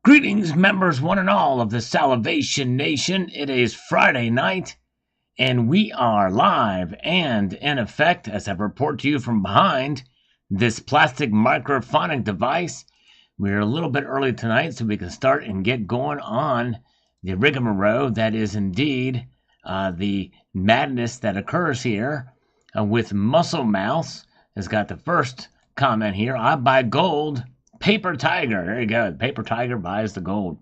Greetings, members, one and all of the Salivation Nation. It is Friday night, and we are live and in effect as I report to you from behind this plastic microphonic device. We're a little bit early tonight, so we can start and get going on the rigmarole that is indeed the madness that occurs here with Muscle Mouse has got the first comment here. I buy gold. Paper Tiger. There you go. Paper Tiger buys the gold.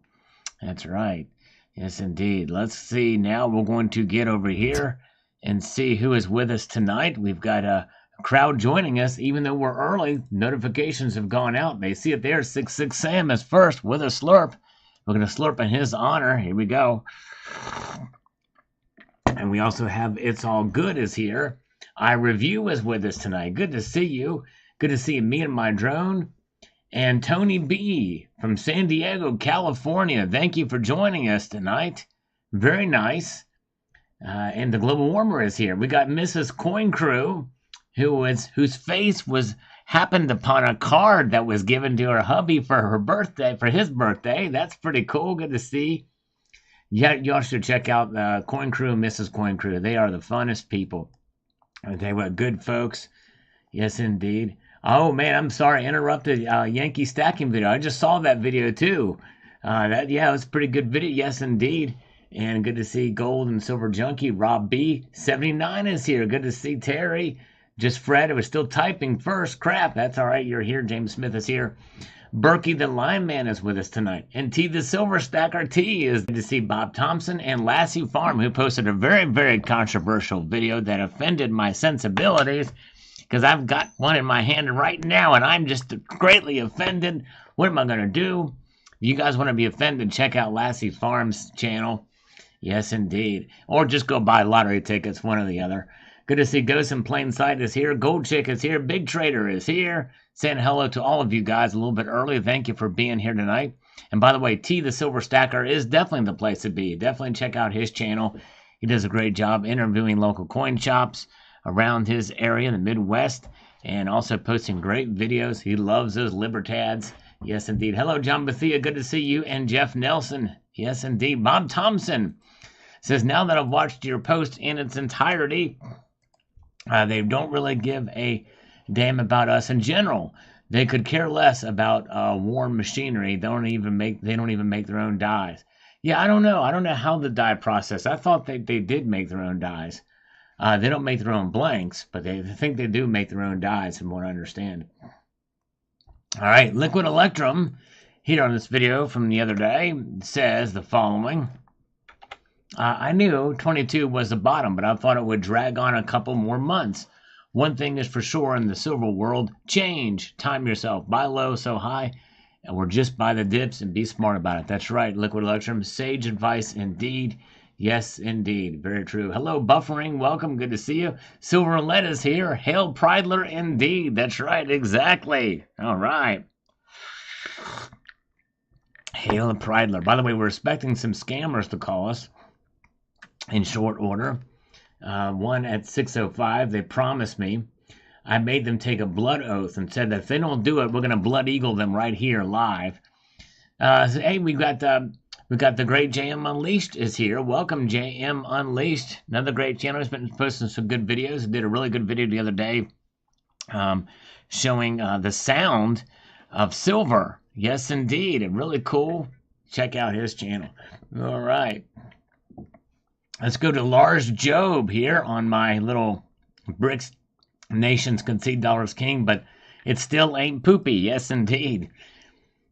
That's right. Yes, indeed. Let's see. Now we're going to get over here and see who is with us tonight. We've got a crowd joining us, even though we're early. Notifications have gone out. They see it there. 66 Sam is first with a slurp. We're going to slurp in his honor. Here we go. And we also have It's All Good is here. I Review is with us tonight. Good to see you. Good to see me and my drone. And Tony B. from San Diego, California. Thank you for joining us tonight. Very nice. And the Global Warmer is here. We got Mrs. Coin Crew, whose face happened upon a card that was given to her hubby for his birthday. That's pretty cool. Good to see. Yeah, y'all should check out Coin Crew and Mrs. Coin Crew. They are the funnest people. They were good folks. Yes, indeed. Oh, man, I'm sorry. I interrupted Yankee stacking video. I just saw that video, too. It was a pretty good video. Yes, indeed. And good to see Gold and Silver Junkie. Rob B. 79 is here. Good to see Terry. Just Fred. It was still typing first. Crap. That's all right. You're here. James Smith is here. Berkey the Lineman is with us tonight. And T the Silver Stacker T is good to see Bob Thompson and Lassie Farm, who posted a very, very controversial video that offended my sensibilities. Because I've got one in my hand right now, and I'm just greatly offended. What am I going to do? If you guys want to be offended, check out Lassie Farm's channel. Yes, indeed. Or just go buy lottery tickets, one or the other. Good to see Ghost in Plain Sight is here. Gold Chick is here. Big Trader is here. Saying hello to all of you guys a little bit early. Thank you for being here tonight. And by the way, T the Silver Stacker is definitely the place to be. Definitely check out his channel. He does a great job interviewing local coin shops around his area in the Midwest, and also posting great videos. He loves those libertads. Yes, indeed. Hello, John Bethia. Good to see you. And Jeff Nelson. Yes, indeed. Bob Thompson says, now that I've watched your post in its entirety, they don't really give a damn about us in general. They could care less about war machinery. They don't even make their own dies. Yeah, I don't know. I don't know how the die process. I thought they did make their own dies. They don't make their own blanks, but they think they do make their own dies, from what I understand. All right, Liquid Electrum, here on this video from the other day, says the following. I knew 22 was the bottom, but I thought it would drag on a couple more months. One thing is for sure in the silver world, change. Time yourself. Buy low, so high, or just buy the dips and be smart about it. That's right, Liquid Electrum. Sage advice indeed. Yes, indeed. Very true. Hello, Buffering. Welcome. Good to see you. Silver and Lead is here. Hail Pridler indeed. That's right. Exactly. All right. Hail Pridler. By the way, we're expecting some scammers to call us in short order. One at 6:05. They promised me. I made them take a blood oath and said that if they don't do it, we're going to Blood Eagle them right here live. Hey, we got the great JM Unleashed is here. Welcome, JM Unleashed. Another great channel. He's been posting some good videos. He did a really good video the other day showing the sound of silver. Yes, indeed. And really cool. Check out his channel. All right. Let's go to Lars Job here on my little BRICS Nations Concede Dollars King, but it still ain't poopy. Yes, indeed.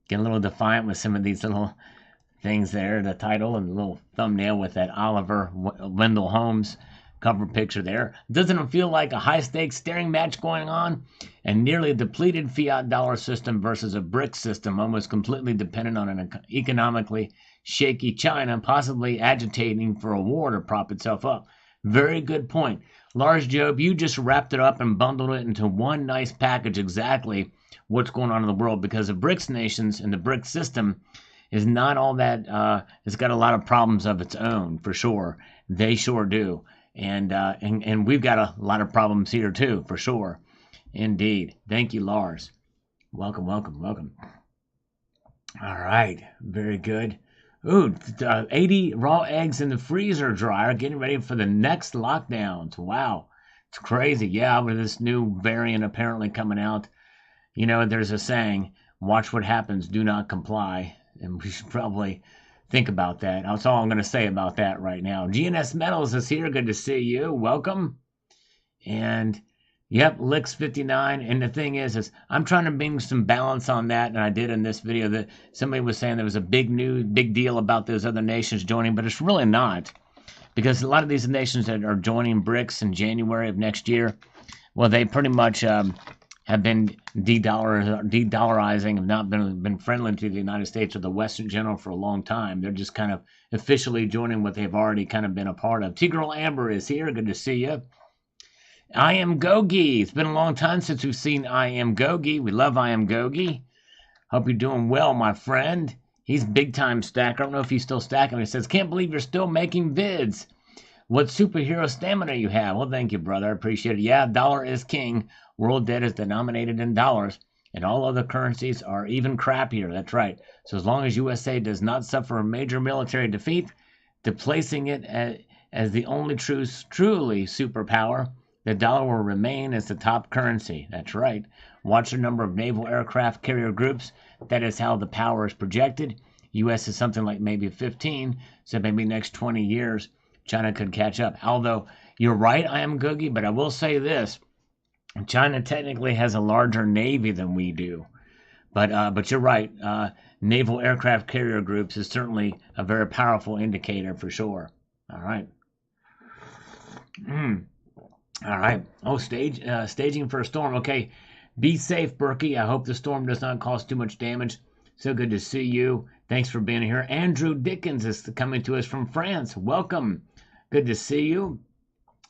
Get a little defiant with some of these little things there, the title and the little thumbnail with that Oliver Wendell Holmes cover picture there. Doesn't it feel like a high-stakes staring match going on? A nearly depleted fiat dollar system versus a BRICS system almost completely dependent on an economically shaky China, possibly agitating for a war to prop itself up. Very good point. Lars Job, you just wrapped it up and bundled it into one nice package, exactly what's going on in the world, because the BRICS nations and the BRICS system is not all that, it's got a lot of problems of its own, for sure. They sure do. And we've got a lot of problems here too, for sure. Indeed. Thank you, Lars. Welcome, welcome, welcome. All right, very good. Ooh, 80 raw eggs in the freezer dryer, getting ready for the next lockdowns. Wow, it's crazy. Yeah, with this new variant apparently coming out, there's a saying, watch what happens, do not comply. And we should probably think about that. That's all I'm going to say about that right now. GNS Metals is here. Good to see you. Welcome. And yep, Licks 59. And the thing is I'm trying to bring some balance on that. And I did in this video that somebody was saying there was a big deal about those other nations joining, but it's really not. Because a lot of these nations that are joining BRICS in January of next year, well, they pretty much have been de-dollarizing, have not been friendly to the United States or the West in general for a long time. They're just kind of officially joining what they've already kind of been a part of. T-Girl Amber is here. Good to see you. I Am Gogi. It's been a long time since we've seen I Am Gogi. We love I Am Gogi. Hope you're doing well, my friend. He's big time stacker. I don't know if he's still stacking. He says, can't believe you're still making vids. What superhero stamina you have. Well, thank you, brother. I appreciate it. Yeah, dollar is king. World debt is denominated in dollars, and all other currencies are even crappier. That's right. So as long as USA does not suffer a major military defeat, displacing it as the only truly superpower, the dollar will remain as the top currency. That's right. Watch the number of naval aircraft carrier groups. That is how the power is projected. U.S. is something like maybe 15, so maybe next 20 years, China could catch up. Although, you're right, I am Googie, but I will say this. China technically has a larger navy than we do. But you're right. Naval aircraft carrier groups is certainly a very powerful indicator for sure. All right. All right. Oh, staging for a storm. Okay. Be safe, Berkey. I hope the storm does not cause too much damage. So good to see you. Thanks for being here. Andrew Dickens is coming to us from France. Welcome. Good to see you.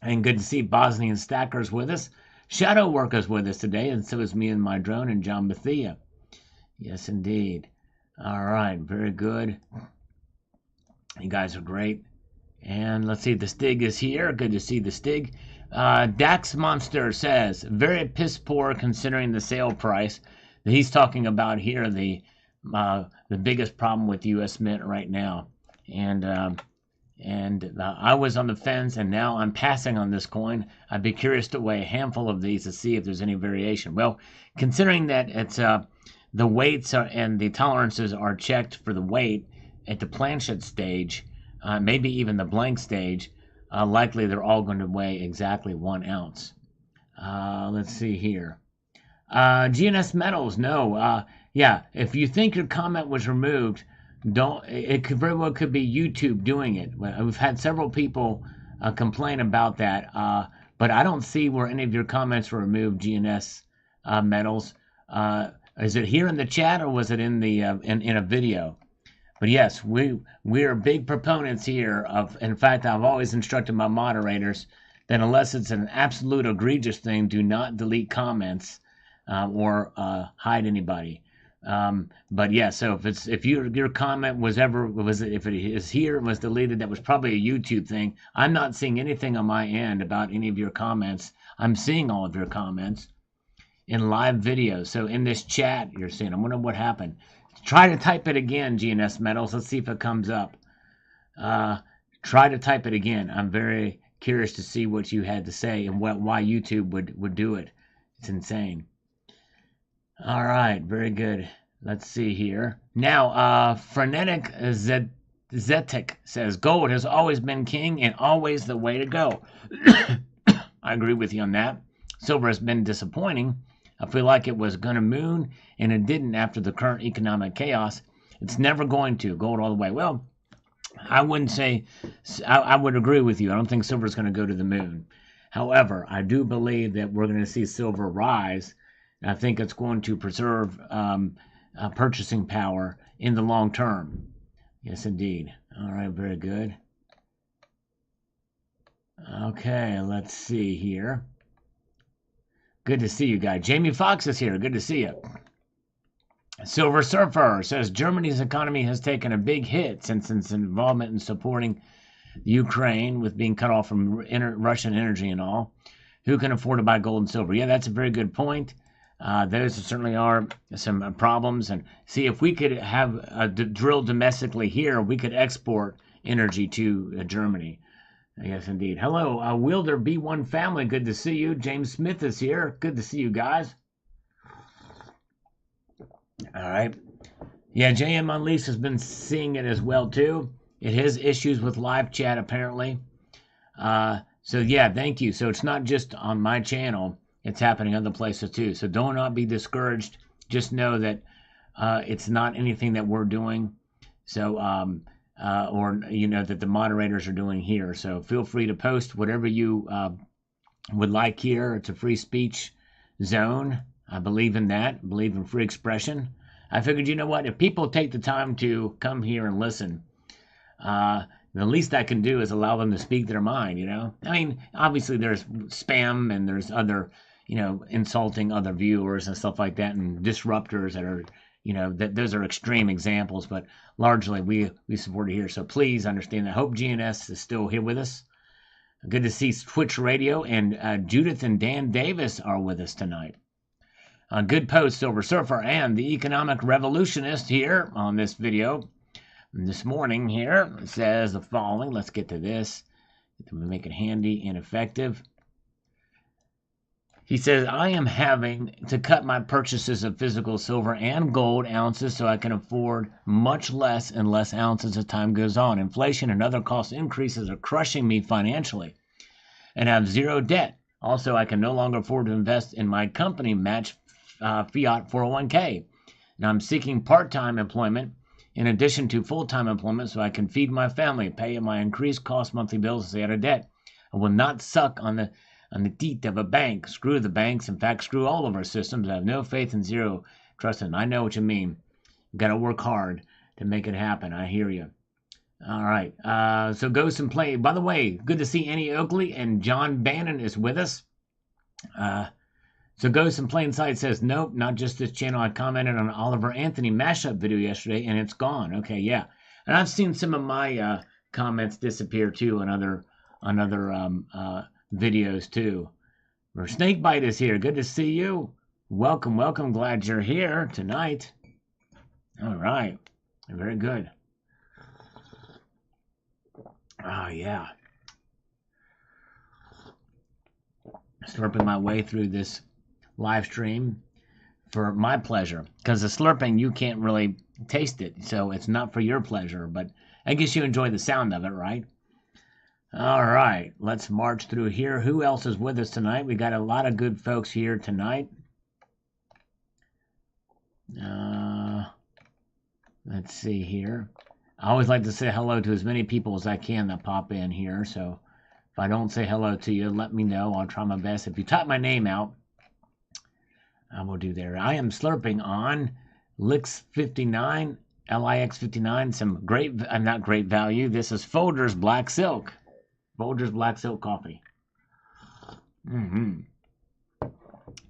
And good to see Bosnian Stackers with us. Shadow Workers with us today, and so is me and my drone and John Bethia. Yes, indeed. All right. Very good. You guys are great. And let's see. The Stig is here. Good to see the Stig. Dax Monster says, very piss poor considering the sale price. He's talking about here the biggest problem with U.S. Mint right now. And I was on the fence, and now I'm passing on this coin. I'd be curious to weigh a handful of these to see if there's any variation. Well, considering that it's the weights and the tolerances are checked for the weight at the planchette stage, maybe even the blank stage, likely they're all going to weigh exactly 1 ounce. Let's see here. GNS Metals, no. Yeah, if you think your comment was removed, it could very well could be YouTube doing it. We've had several people complain about that, but I don't see where any of your comments were removed, GNS Metals. Is it here in the chat, or was it in the in a video? But yes, we are big proponents here of. In fact, I've always instructed my moderators that unless it's an absolute egregious thing, do not delete comments or hide anybody. But yeah, so if your comment if it is here and was deleted, that was probably a YouTube thing. I'm not seeing anything on my end about any of your comments. I'm seeing all of your comments in live video. So in this chat, you're seeing. I wonder what happened. Try to type it again, GNS Metals. Let's see if it comes up. Try to type it again. I'm very curious to see what you had to say and why YouTube would do it. It's insane. All right, very good. Let's see here. Now, Frenetic Zetic says, gold has always been king and always the way to go. I agree with you on that. Silver has been disappointing. I feel like it was going to moon, and it didn't after the current economic chaos. It's never going to. Gold all the way. Well, I wouldn't say, I would agree with you. I don't think silver is going to go to the moon. However, I do believe that we're going to see silver rise. And I think it's going to preserve purchasing power in the long term. Yes, indeed. All right, very good. Okay, let's see here. Good to see you guys. Jamie Fox is here. Good to see you. Silver Surfer says Germany's economy has taken a big hit since its involvement in supporting Ukraine with being cut off from Russian energy and all. Who can afford to buy gold and silver? Yeah, that's a very good point. Those certainly are some problems. And see, if we could have drill domestically here, we could export energy to Germany. Yes, indeed. Hello, Wilder B1 family. Good to see you. James Smith is here. Good to see you guys. All right. Yeah, JM Unleashed has been seeing it as well, too. It has issues with live chat, apparently. So, yeah, thank you. So it's not just on my channel. It's happening other places, too. So do not be discouraged. Just know that it's not anything that we're doing. So, or, that the moderators are doing here. So feel free to post whatever you would like here. It's a free speech zone. I believe in that. I believe in free expression. I figured, you know what? If people take the time to come here and listen, the least I can do is allow them to speak their mind, I mean, obviously there's spam and there's other, insulting other viewers and stuff like that and disruptors that are, those are extreme examples, but largely we support it here. So please understand that. I hope GNS is still here with us. Good to see Twitch Radio, and Judith and Dan Davis are with us tonight. Good post, Silver Surfer, and the Economic Revolutionist here on this video. This morning here says the following. Let's get to this. Make it handy and effective. He says, I am having to cut my purchases of physical silver and gold ounces so I can afford much less and less ounces as time goes on. Inflation and other cost increases are crushing me financially and have zero debt. Also, I can no longer afford to invest in my company match fiat 401k. Now I'm seeking part-time employment in addition to full-time employment so I can feed my family, pay my increased cost monthly bills, and stay out of debt. I will not suck on the teeth of a bank. Screw the banks. In fact, screw all of our systems. I have no faith and zero trust in. I know what you mean. You've got to work hard to make it happen. I hear you. All right. So Ghost and Play. By the way, good to see Annie Oakley, and John Bannon is with us. So Ghost in Plain Sight says, nope, not just this channel. I commented on Oliver Anthony mashup video yesterday, and it's gone. Okay, yeah. And I've seen some of my comments disappear, too, on other videos, too. Or Snakebite is here. Good to see you. Welcome, welcome. Glad you're here tonight. All right. Very good. Oh, yeah. Slurping my way through this live stream for my pleasure, because the slurping, you can't really taste it, so it's not for your pleasure, but I guess you enjoy the sound of it, right? All right, let's march through here. Who else is with us tonight? We got a lot of good folks here tonight. Let's see here. I always like to say hello to as many people as I can that pop in here, so if I don't say hello to you, let me know. I'll try my best. If you type my name out, I will do there. I am slurping on Lix59, LIX59, some great, not great value. This is Folgers Black Silk. Folgers Black Silk coffee. All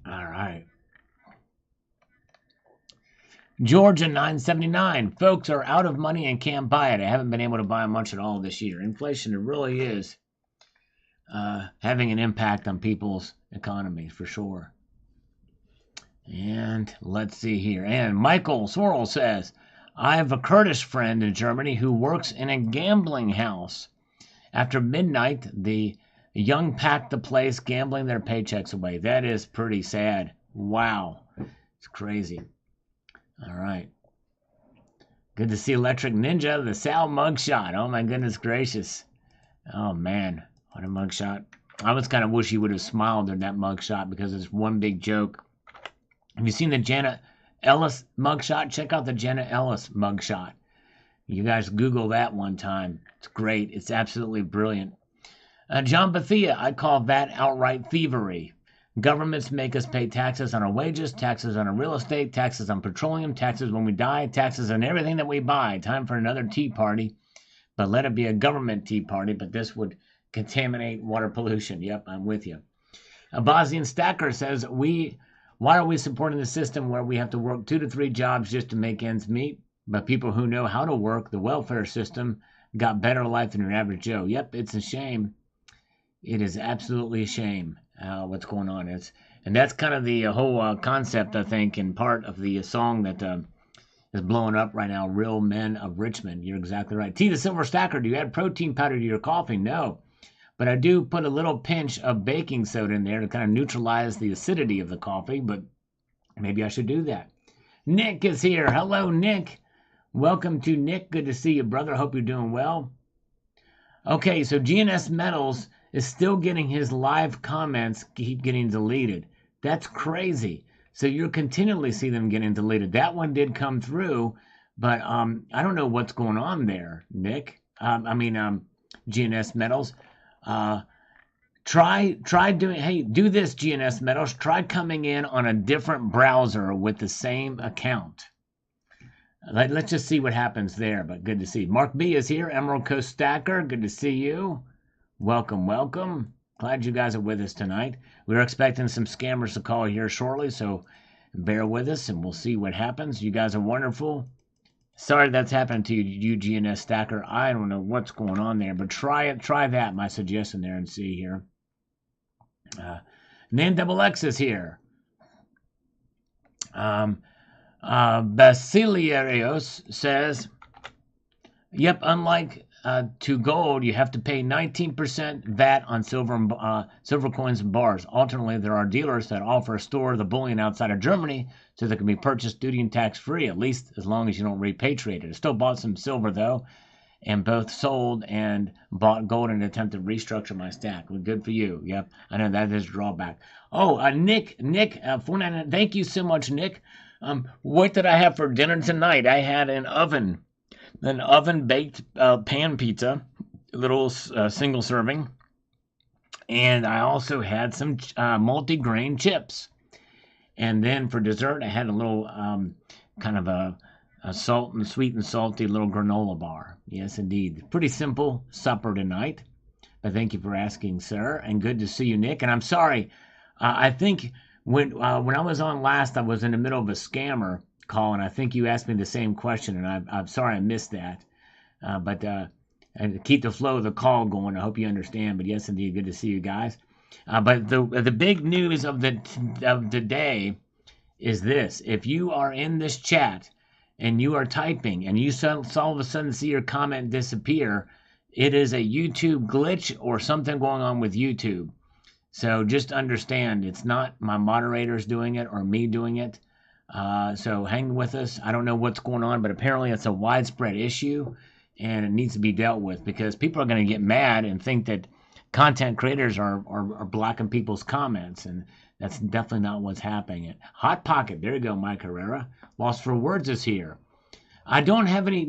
right. Georgia 979. Folks are out of money and can't buy it. I haven't been able to buy much at all this year. Inflation, it really is having an impact on people's economies for sure. And let's see here. And Michael Sorrell says, I have a Kurdish friend in Germany who works in a gambling house. After midnight, the young pack the place, gambling their paychecks away. That is pretty sad. Wow. It's crazy. All right. Good to see Electric Ninja, the Sal mugshot. Oh, my goodness gracious. Oh, man. What a mugshot. I was kind of wish he would have smiled during that mugshot because it's one big joke. Have you seen the Janet Ellis mugshot? Check out the Janet Ellis mugshot. You guys Google that one time. It's great. It's absolutely brilliant. John Bethia, I call that outright thievery. Governments make us pay taxes on our wages, taxes on our real estate, taxes on petroleum, taxes when we die, taxes on everything that we buy. Time for another tea party. But let it be a government tea party, but this would contaminate water pollution. Yep, I'm with you. Bosnian Stacker says, why are we supporting the system where we have to work 2 to 3 jobs just to make ends meet? But people who know how to work the welfare system got better life than your average Joe. Yep, it's a shame. It is absolutely a shame what's going on. And that's kind of the whole concept, I think, and part of the song that is blowing up right now, Real Men of Richmond. You're exactly right. T, the Silver Stacker, do you add protein powder to your coffee? No. But I do put a little pinch of baking soda in there to kind of neutralize the acidity of the coffee, but maybe I should do that. Nick is here. Hello, Nick. Welcome to Nick. Good to see you, brother. Hope you're doing well. Okay, so GNS Metals is still getting his live comments keep getting deleted. That's crazy. So you'll continually see them getting deleted. That one did come through, but I don't know what's going on there, Nick. GNS Metals. Try doing, hey, do this, GNS Metals. Try coming in on a different browser with the same account. Let's just see what happens there, but good to see. Mark B is here, Emerald Coast Stacker. Good to see you. Welcome, welcome. Glad you guys are with us tonight. We're expecting some scammers to call here shortly, so bear with us and we'll see what happens. You guys are wonderful. Sorry that's happened to you, GNS Stacker. I don't know what's going on there, but try that, my suggestion there, and see here. Name Double X is here. Basiliarios says, yep, unlike to gold, you have to pay 19% VAT on silver coins and bars. Alternately, there are dealers that offer to store the bullion outside of Germany so that it can be purchased duty and tax free, at least as long as you don't repatriate it. I still bought some silver though, and both sold and bought gold in an attempt to restructure my stack. Well, good for you. Yep, I know that is a drawback. Oh, Nick, 499. Thank you so much, Nick. What did I have for dinner tonight? I had an oven baked pan pizza, a little single serving, and I also had some multi-grain chips. And then for dessert, I had a little kind of a sweet and salty little granola bar. Yes, indeed. Pretty simple supper tonight. But thank you for asking, sir, and good to see you, Nick. And I'm sorry, I think when I was on last, I was in the middle of a scammer call, and I think you asked me the same question, and I'm sorry I missed that. But and keep the flow of the call going. I hope you understand. But yes, indeed, good to see you guys. But the big news of the day is this: if you are in this chat and you are typing, and you all of a sudden see your comment disappear, it is a YouTube glitch or something going on with YouTube. So just understand, it's not my moderators doing it or me doing it. So hang with us. I don't know what's going on, but apparently it's a widespread issue and it needs to be dealt with, because people are going to get mad and think that content creators are blocking people's comments, and that's definitely not what's happening. Hot Pocket, there you go, Mike Herrera. Lost for Words is here. I don't have any,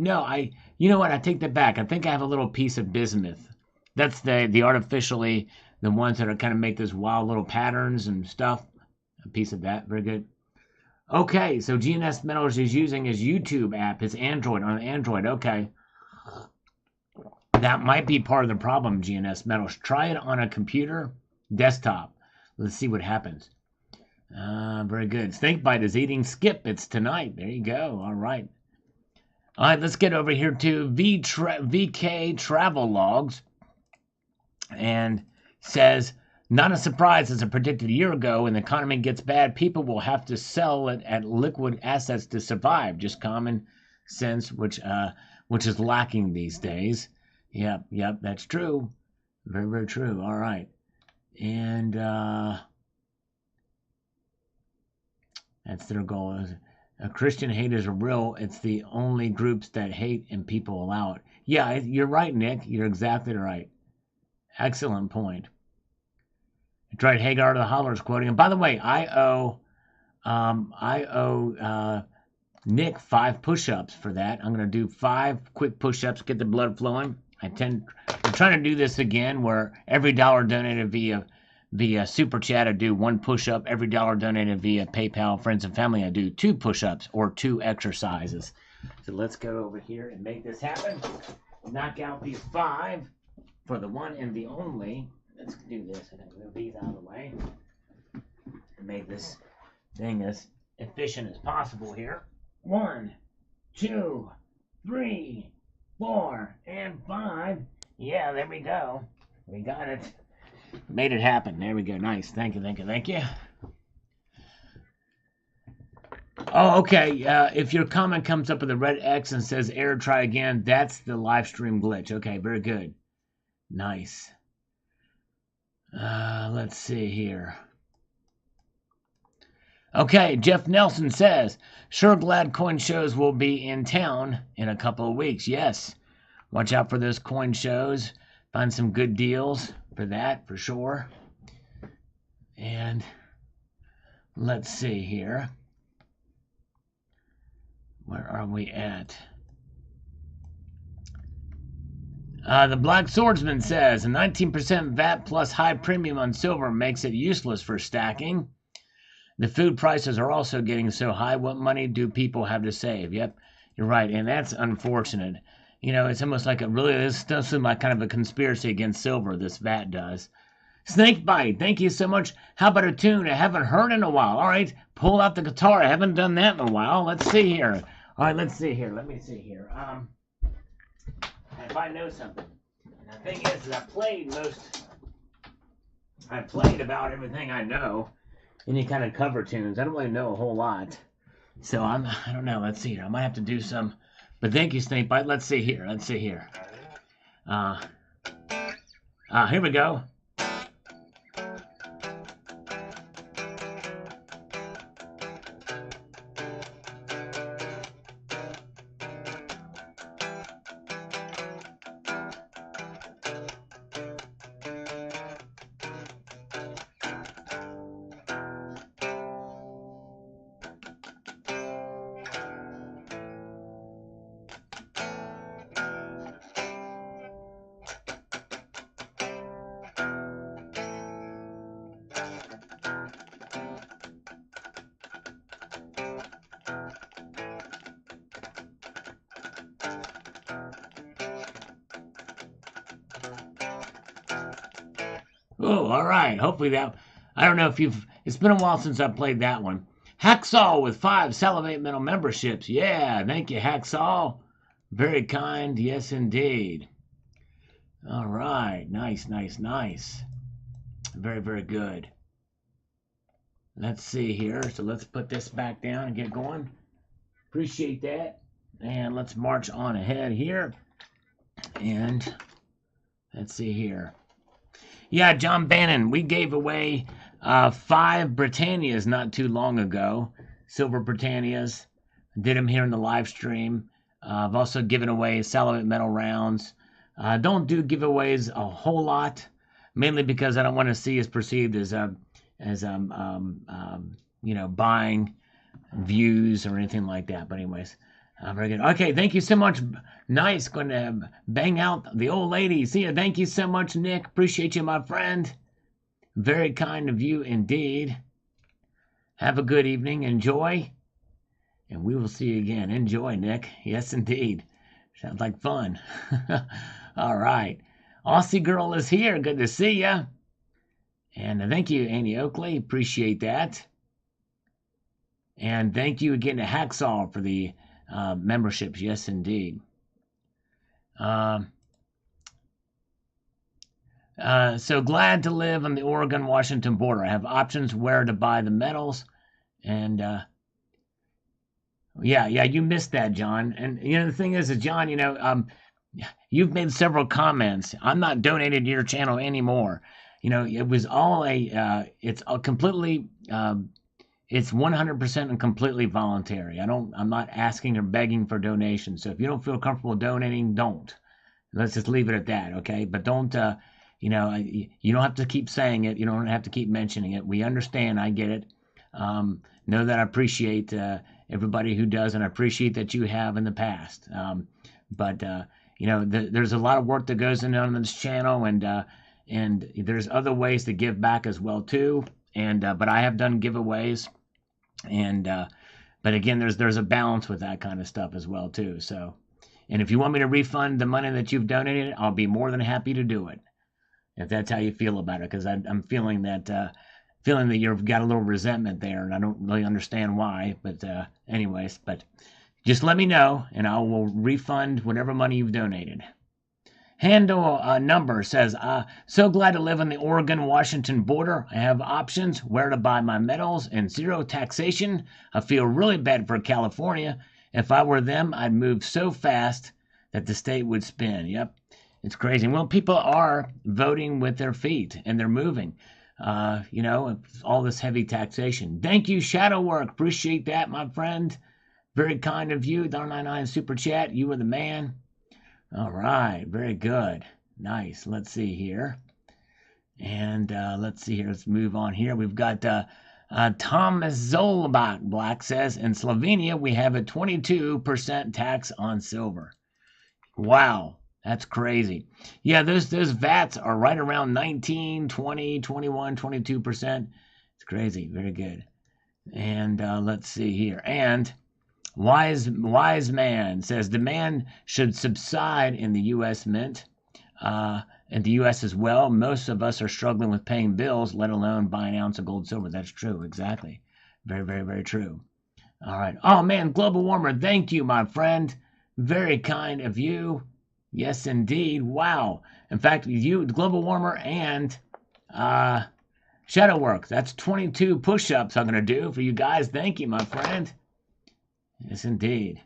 you know what, I take that back. I think I have a little piece of bismuth. That's the artificially, the ones that are kind of make those wild little patterns and stuff. A piece of that, very good. Okay, so GNS Metals is using his YouTube app, his Android, on Android. Okay. That might be part of the problem, GNS Metals. Try it on a computer, desktop. Let's see what happens. Very good. Snakebite is eating Skip. It's tonight. There you go. All right. All right, let's get over here to VK Travel Logs. And says, not a surprise, as I predicted a year ago, when the economy gets bad, people will have to sell it at liquid assets to survive. Just common sense, which is lacking these days. Yep, that's true. Very, very true. All right. And that's their goal. Christian hate is real. It's the only groups that hate and people allow it. Yeah, you're right, Nick. You're exactly right. Excellent point. I tried Hagar to the Hollers quoting. And by the way, I owe Nick 5 push-ups for that. I'm going to do 5 quick push-ups, get the blood flowing. I'm trying to do this again, where every dollar donated via Super Chat, I do 1 push-up. Every dollar donated via PayPal, Friends and Family, I do 2 push-ups or 2 exercises. So let's go over here and make this happen. Knock out these 5 for the one and the only. Let's do this. I'm going to move these out of the way and make this thing as efficient as possible here. 1, 2, 3, 4, and 5. Yeah, there we go. We got it. Made it happen. There we go. Nice. Thank you. Oh, okay. If your comment comes up with a red X and says error, try again, that's the live stream glitch. Okay, very good. Nice. Let's see here. Okay, Jeff Nelson says, sure glad coin shows will be in town in a couple of weeks. Yes. Watch out for those coin shows. Find some good deals for that, for sure. And let's see here. Where are we at? The Black Swordsman says, a 19% VAT plus high premium on silver makes it useless for stacking. The food prices are also getting so high. What money do people have to save? Yep, you're right. And that's unfortunate. You know, it's almost like this does seem like kind of a conspiracy against silver, this VAT does. Snakebite, thank you so much. How about a tune I haven't heard in a while? All right, pull out the guitar. I haven't done that in a while. Let's see here. All right, let's see here. Let me see here. If I know something. And the thing is I played about everything I know. Any kind of cover tunes. I don't really know a whole lot. So I don't know. Let's see here. I might have to do some. But thank you, Snakebite. Let's see here. Here we go. Oh, all right. Hopefully that. I don't know if you've. It's been a while since I played that one. Hacksaw with 5 Salivate Metal memberships. Yeah, thank you, Hacksaw. Very kind. Yes, indeed. All right. Nice, nice, nice. Very, very good. Let's see here. So let's put this back down and get going. Appreciate that. And let's march on ahead here. And let's see here. Yeah, John Bannon, we gave away 5 Britannias not too long ago. Silver Britannias. Did them here in the live stream. I've also given away Salivate Metal rounds. Don't do giveaways a whole lot, mainly because I don't want to see as perceived as buying views or anything like that. But anyways, very good. Okay, thank you so much. Nice. Going to bang out the old lady. See you. Thank you so much, Nick. Appreciate you, my friend. Very kind of you indeed. Have a good evening. Enjoy. And we will see you again. Enjoy, Nick. Yes, indeed. Sounds like fun. All right. Aussie Girl is here. Good to see you. And thank you, Annie Oakley. Appreciate that. And thank you again to Hacksaw for the memberships. Yes, indeed. So glad to live on the Oregon-Washington border. I have options where to buy the metals. And yeah, you missed that, John. And the thing is John, you've made several comments. I'm not donating to your channel anymore. It was all it's completely, it's 100% and completely voluntary. I'm not asking or begging for donations. So if you don't feel comfortable donating, don't. Let's just leave it at that, okay? But don't, you don't have to keep saying it. You don't have to keep mentioning it. We understand. I get it. Know that I appreciate everybody who does, and I appreciate that you have in the past. But there's a lot of work that goes into on this channel, and there's other ways to give back as well too. And but I have done giveaways, and but again, there's a balance with that kind of stuff as well too. So, and if you want me to refund the money that you've donated, I'll be more than happy to do it, if that's how you feel about it. Because I'm feeling that you've got a little resentment there, and I don't really understand why. But anyways, but just let me know, and I will refund whatever money you've donated. Handle number says, so glad to live on the Oregon-Washington border. I have options where to buy my metals and zero taxation. I feel really bad for California. If I were them, I'd move so fast that the state would spin. Yep, it's crazy. Well, people are voting with their feet and they're moving. All this heavy taxation. Thank you, Shadow Work. Appreciate that, my friend. Very kind of you. $1.99 super chat. You were the man. All right, very good. Nice. Let's see here. And let's see here. Let's move on here. We've got Thomas Zolbach Black says, in Slovenia, we have a 22% tax on silver. Wow, that's crazy. Yeah, those VATs are right around 19, 20, 21, 22%. It's crazy. Very good. And let's see here. And Wise Man says demand should subside in the U.S. Mint, and the U.S. as well. Most of us are struggling with paying bills, let alone buying an ounce of gold, silver. That's true, exactly. Very, very, very true. All right. Oh man, global warmer. Thank you, my friend. Very kind of you. Yes, indeed. Wow. In fact, you, global warmer, and shadow work. That's 22 push-ups I'm gonna do for you guys. Thank you, my friend. Yes, indeed.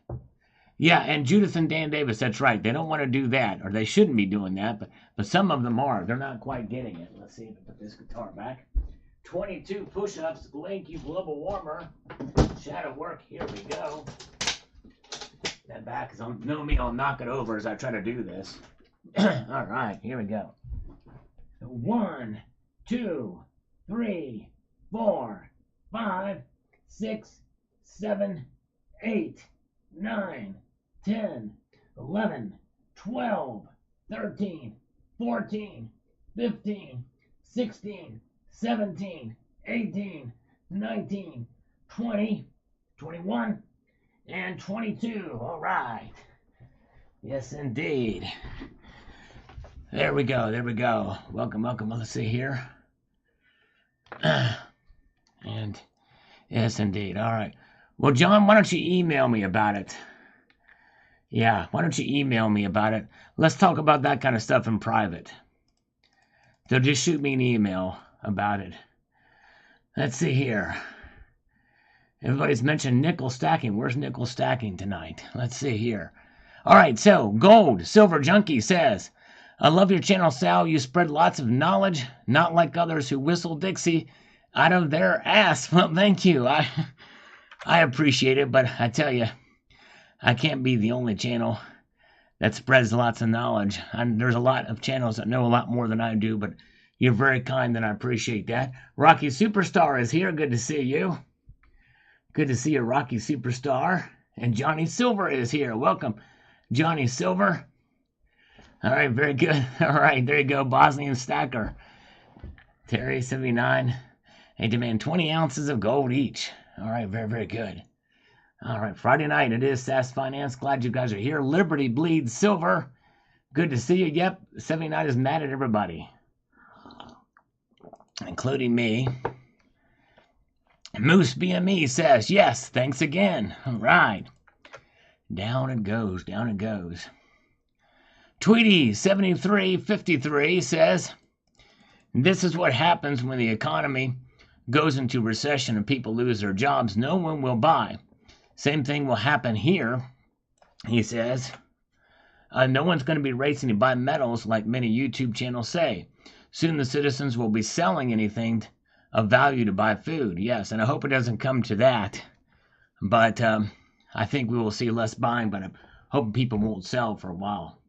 Yeah, and Judith and Dan Davis, that's right. They don't want to do that, or they shouldn't be doing that, but some of them are. They're not quite getting it. Let's see if I put this guitar back. 22 push-ups. Thank you, global warmer. Shadow work. Here we go. That back is on. Know me, I'll knock it over as I try to do this. All right, here we go. 1, 2, 3, 4, 5, 6, 7, 8, 9, 10, 11, 12, 13, 14, 15, 16, 17, 18, 19, 20, 21, and 22. All right. Yes, indeed. There we go. There we go. Welcome, welcome. Let's see here. And yes, indeed. All right. Well, John, why don't you email me about it? Yeah, why don't you email me about it? Let's talk about that kind of stuff in private. So just shoot me an email about it. Let's see here. Everybody's mentioned nickel stacking. Where's nickel stacking tonight? Let's see here. All right, so Gold Silver Junkie says, I love your channel, Sal. You spread lots of knowledge, not like others who whistle Dixie out of their ass. Well, thank you. I appreciate it, but I tell you, I can't be the only channel that spreads lots of knowledge. There's a lot of channels that know a lot more than I do, but you're very kind and I appreciate that. Rocky Superstar is here. Good to see you. Good to see you, Rocky Superstar. And Johnny Silver is here. Welcome, Johnny Silver. All right, very good. All right, there you go, Bosnian Stacker. Terry, 79. They demand 20 ounces of gold each. All right, very, very good. All right, Friday night, it is SAS Finance. Glad you guys are here. Liberty Bleeds Silver. Good to see you. Yep, 79 is mad at everybody, including me. Moose BME says, yes, thanks again. All right. Down it goes, down it goes. Tweety 7353 says, this is what happens when the economy goes into recession and people lose their jobs. No one will buy. Same thing will happen here, he says. No one's going to be racing to buy metals like many YouTube channels say. Soon the citizens will be selling anything of value to buy food. Yes, and I hope it doesn't come to that. But I think we will see less buying, but I'm hoping people won't sell for a while.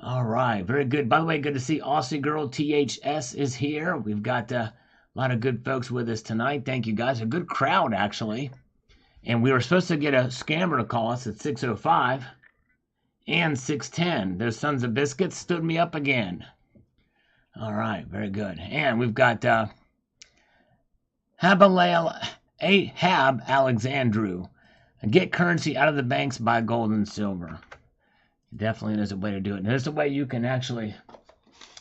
All right, very good. By the way, good to see Aussie Girl THS is here. We've got a lot of good folks with us tonight. Thank you, guys. A good crowd, actually. And we were supposed to get a scammer to call us at 6:05 and 6:10. Those sons of biscuits stood me up again. All right, very good. And we've got Hab Alexandru. Get currency out of the banks, buy gold and silver. Definitely there's a way to do it. And there's a way you can actually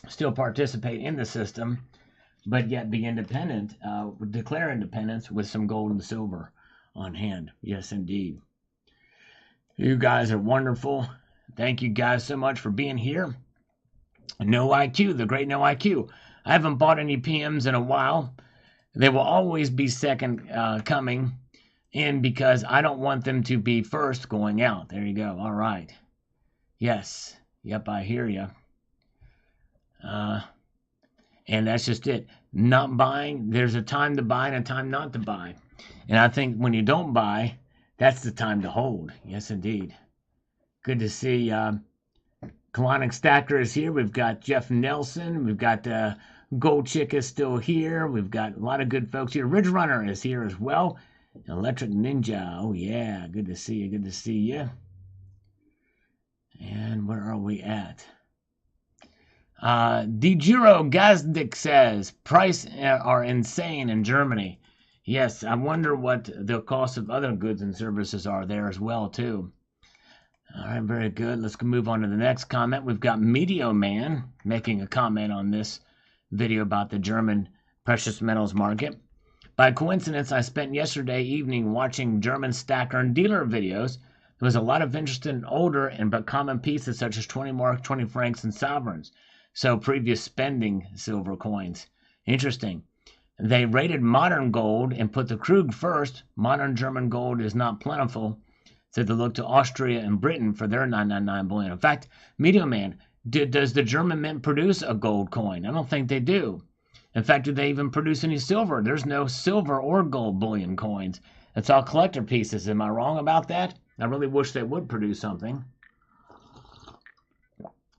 still participate in the system, but yet be independent, declare independence with some gold and silver on hand. Yes, indeed. You guys are wonderful. Thank you guys so much for being here. No IQ, the great No IQ. I haven't bought any PMs in a while. They will always be second coming in because I don't want them to be first going out. There you go. All right. Yes. Yep, I hear you. And that's just it. Not buying, there's a time to buy and a time not to buy. And I think when you don't buy, that's the time to hold. Yes, indeed. Good to see Colonic Stacker is here. We've got Jeff Nelson. We've got Gold Chick is still here. We've got a lot of good folks here. Ridge Runner is here as well. Electric Ninja. Oh, yeah. Good to see you. Good to see you. And where are we at? DeGiro Gazdik says, price are insane in Germany. Yes, I wonder what the cost of other goods and services are there as well, too. All right, very good. Let's move on to the next comment. We've got Medio Man making a comment on this video about the German precious metals market. By coincidence, I spent yesterday evening watching German stacker and dealer videos. There was a lot of interest in older but common pieces such as 20 mark, 20 francs, and sovereigns. So previous spending silver coins. Interesting. They rated modern gold and put the Krug first. Modern German gold is not plentiful. So they look to Austria and Britain for their 999 bullion. In fact, Media Man, does the German mint produce a gold coin? I don't think they do. In fact, do they even produce any silver? There's no silver or gold bullion coins. It's all collector pieces. Am I wrong about that? I really wish they would produce something.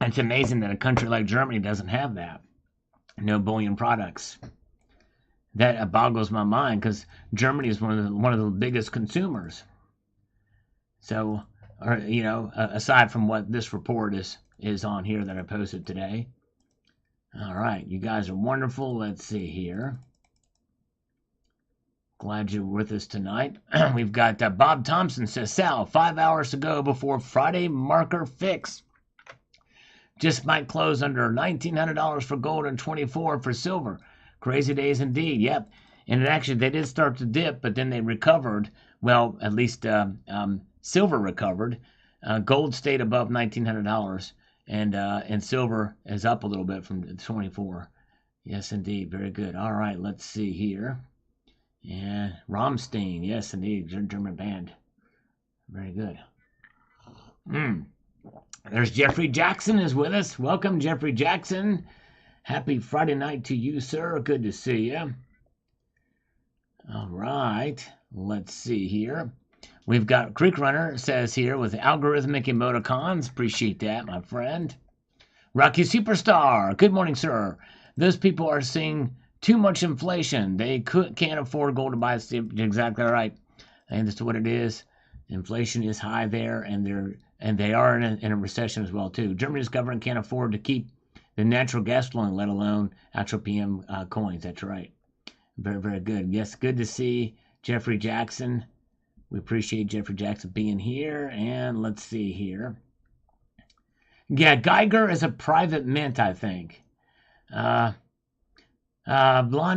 It's amazing that a country like Germany doesn't have that. No bullion products. That boggles my mind because Germany is one of the biggest consumers. So, aside from what this report is on here that I posted today. All right, you guys are wonderful. Let's see here. Glad you're with us tonight. We've got Bob Thompson says, Sal, 5 hours to go before Friday marker fix. Just might close under $1,900 for gold and $24 for silver. Crazy days indeed. Yep. And they did start to dip, but then they recovered. Well, at least silver recovered. Gold stayed above $1,900, and silver is up a little bit from 24. Yes, indeed. Very good. All right, let's see here. And Rammstein. Yes, indeed. German band. Very good. There's Jeffrey Jackson is with us. Welcome, Jeffrey Jackson. Happy Friday night to you, sir. Good to see you. All right. Let's see here. We've got Creek Runner says here with algorithmic emoticons. Appreciate that, my friend. Rocky Superstar. Good morning, sir. Those people are seeing too much inflation. They can't afford gold to buy. Exactly right. And that's what it is. Inflation is high there, and they are in a recession as well too. Germany's government can't afford to keep the natural gas flowing, let alone actual PM coins. That's right. Very, very good. Yes, good to see Jeffrey Jackson. We appreciate Jeffrey Jackson being here. And let's see here. Yeah, Geiger is a private mint, I think. Blonde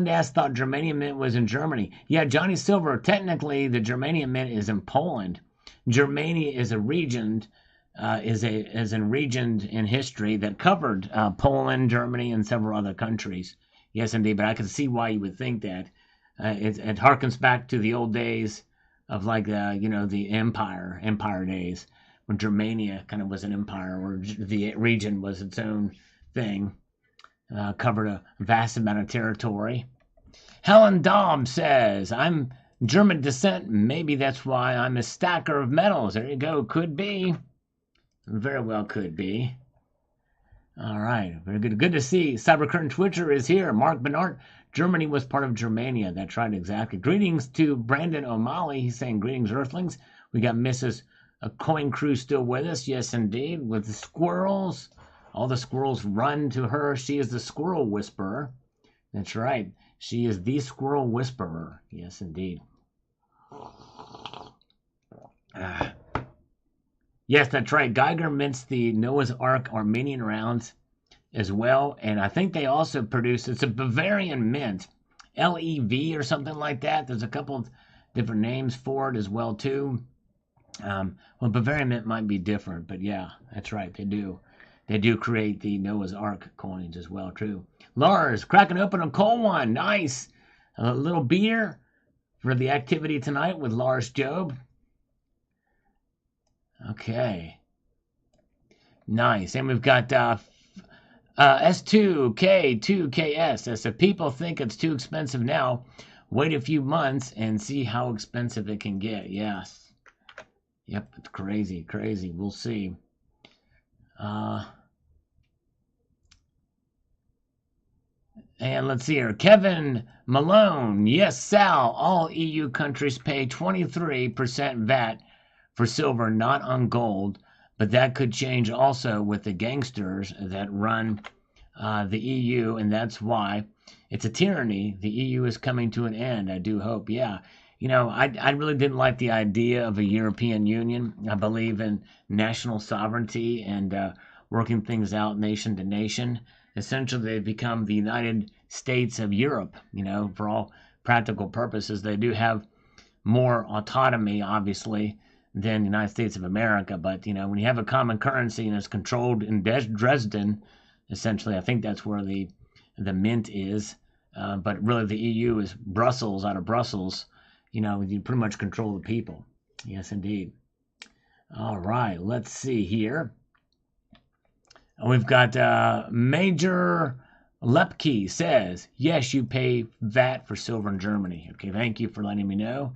ass thought Germanium mint was in Germany. Yeah, Johnny Silver, technically the Germanium mint is in Poland. Germania is a region, is a region in history that covered Poland, Germany, and several other countries. Yes, indeed, but I can see why you would think that. It harkens back to the old days of the empire days, when Germania kind of was an empire, where the region was its own thing, covered a vast amount of territory. Helen Dahm says, I'm German descent. Maybe that's why I'm a stacker of metals. There you go. Could be. Very well could be. All right. Very good. Good to see. Cybercurtain Twitcher is here. Mark Bernard. Germany was part of Germania. That's right. Exactly. Greetings to Brandon O'Malley. He's saying greetings, Earthlings. We got Mrs. Coin Crew still with us. Yes, indeed. With the squirrels. All the squirrels run to her. She is the squirrel whisperer. That's right. She is the squirrel whisperer. Yes, indeed. Yes, that's right. Geiger mints the Noah's Ark Armenian rounds as well. And I think they also produce, it's a Bavarian mint, LEV or something like that. There's a couple of different names for it as well, too. Well, Bavarian Mint might be different, but yeah, that's right. They do. They do create the Noah's Ark coins as well, true. Lars, cracking open a cold one. Nice. A little beer for the activity tonight with Lars Job. Okay. Nice. And we've got S2K2KS. As if people think it's too expensive now, wait a few months and see how expensive it can get. Yes. Yep, it's crazy, crazy. We'll see. And let's see here. Kevin Malone. Yes, Sal. All EU countries pay 23% VAT for silver, not on gold. But that could change also with the gangsters that run the EU, and that's why it's a tyranny. The EU is coming to an end. I do hope. Yeah. You know, I really didn't like the idea of a European Union. I believe in national sovereignty and working things out nation to nation. Essentially, they've become the United States of Europe, you know, for all practical purposes. They do have more autonomy, obviously, than the United States of America. But, you know, when you have a common currency and it's controlled in Dresden, essentially, I think that's where the mint is. But really, the EU is Brussels, out of Brussels. You know, you pretty much control the people. Yes, indeed. All right, let's see here. We've got Major Lepke says, yes, you pay VAT for silver in Germany. Okay, thank you for letting me know.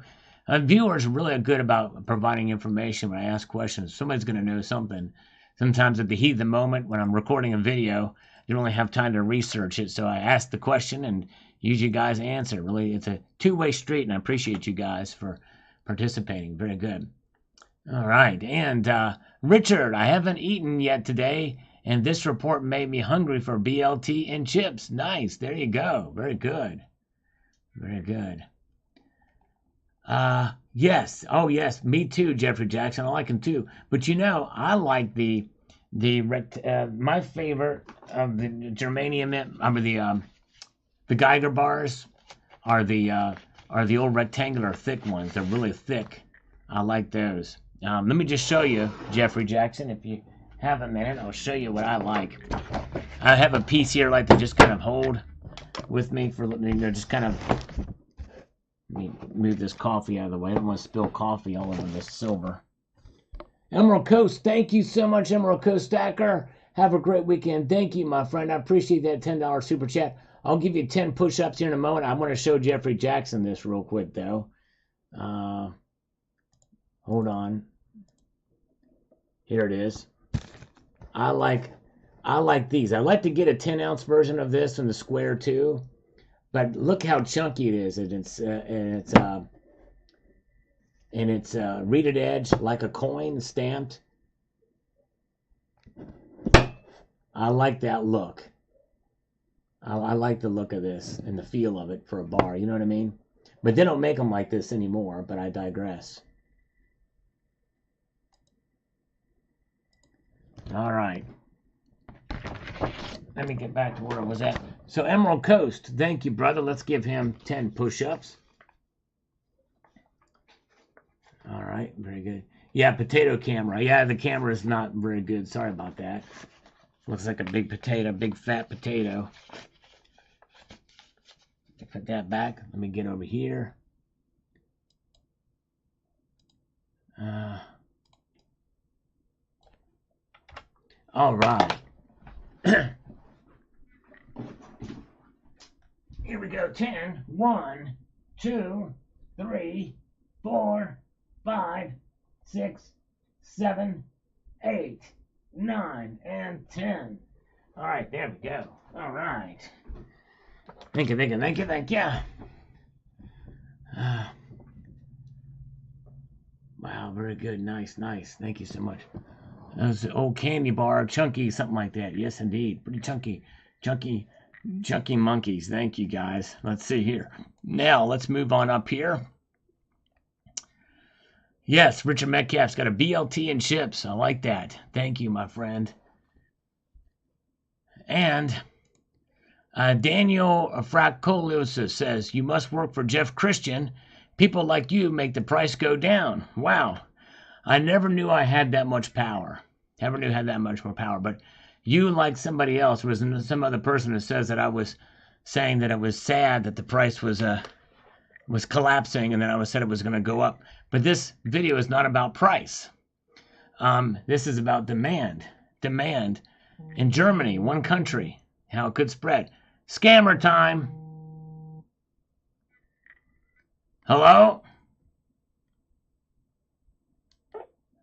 Viewers are really good about providing information when I ask questions. Somebody's going to know something. Sometimes at the heat of the moment when I'm recording a video, you don't only have time to research it. So I ask the question and use you guys answer. Really, it's a two-way street, and I appreciate you guys for participating. Very good. All right, and Richard, I haven't eaten yet today. And this report made me hungry for BLT and chips. Nice. There you go. Very good. Very good. Yes. Oh, yes. Me too, Jeffrey Jackson. I like him too. But you know, I like my favorite of the germanium. I mean the Geiger bars are the old rectangular thick ones. They're really thick. I like those. Let me just show you, Jeffrey Jackson, if you have a minute, I'll show you what I like. I have a piece here I like to just kind of hold with me for, you know, just kind of, let me move this coffee out of the way. I don't want to spill coffee all over this silver. Emerald Coast, thank you so much, Emerald Coast Stacker. Have a great weekend. Thank you, my friend. I appreciate that $10 super chat. I'll give you 10 push-ups here in a moment. I want to show Jeffrey Jackson this real quick, though. Hold on. Here it is. I like these. I like to get a 10-ounce version of this in the square too, but look how chunky it is, and it's reeded edge like a coin stamped. I like that look. I like the look of this and the feel of it for a bar. You know what I mean? But they don't make them like this anymore. But I digress. All right. Let me get back to where I was at. So Emerald Coast, thank you, brother. Let's give him 10 push-ups. All right, very good. Yeah, potato camera. Yeah, the camera is not very good. Sorry about that. Looks like a big potato, big fat potato. Put that back. Let me get over here. All right. Here we go. 10. 1, 2, 3, 4, 5, 6, 7, 8, 9, and 10. All right, there we go. All right. Thank you. Wow, very good. Nice. Thank you so much. That was an old candy bar, chunky, something like that. Yes, indeed. Pretty chunky monkeys. Thank you, guys. Let's see here. Now, let's move on up here. Yes, Richard Metcalf's got a BLT and chips. I like that. Thank you, my friend. And Daniel Fracolosa says, you must work for Jeff Christian. People like you make the price go down. Wow. I never knew I had that much power. Never knew I had that much more power. But you, like somebody else, was some other person who says that I was saying that it was sad that the price was collapsing, and then I said it was going to go up. But this video is not about price. This is about demand. Demand in Germany, one country, how it could spread. Scammer time. Hello?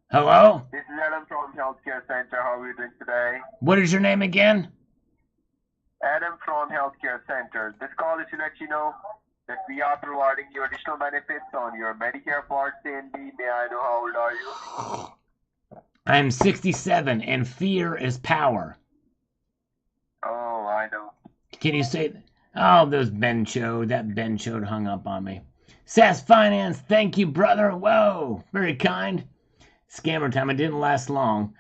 Hello? This is Adam from Healthcare Center. How are you doing today? What is your name again? Adam from Healthcare Center. This call is to let you know that we are providing you additional benefits on your Medicare Part C and D. May I know how old are you? I am 67, and fear is power. Oh, I know. Can you say... Oh, those Ben Chode. That Ben Chode hung up on me. SAS Finance, thank you, brother. Whoa, very kind. Scammer time. It didn't last long.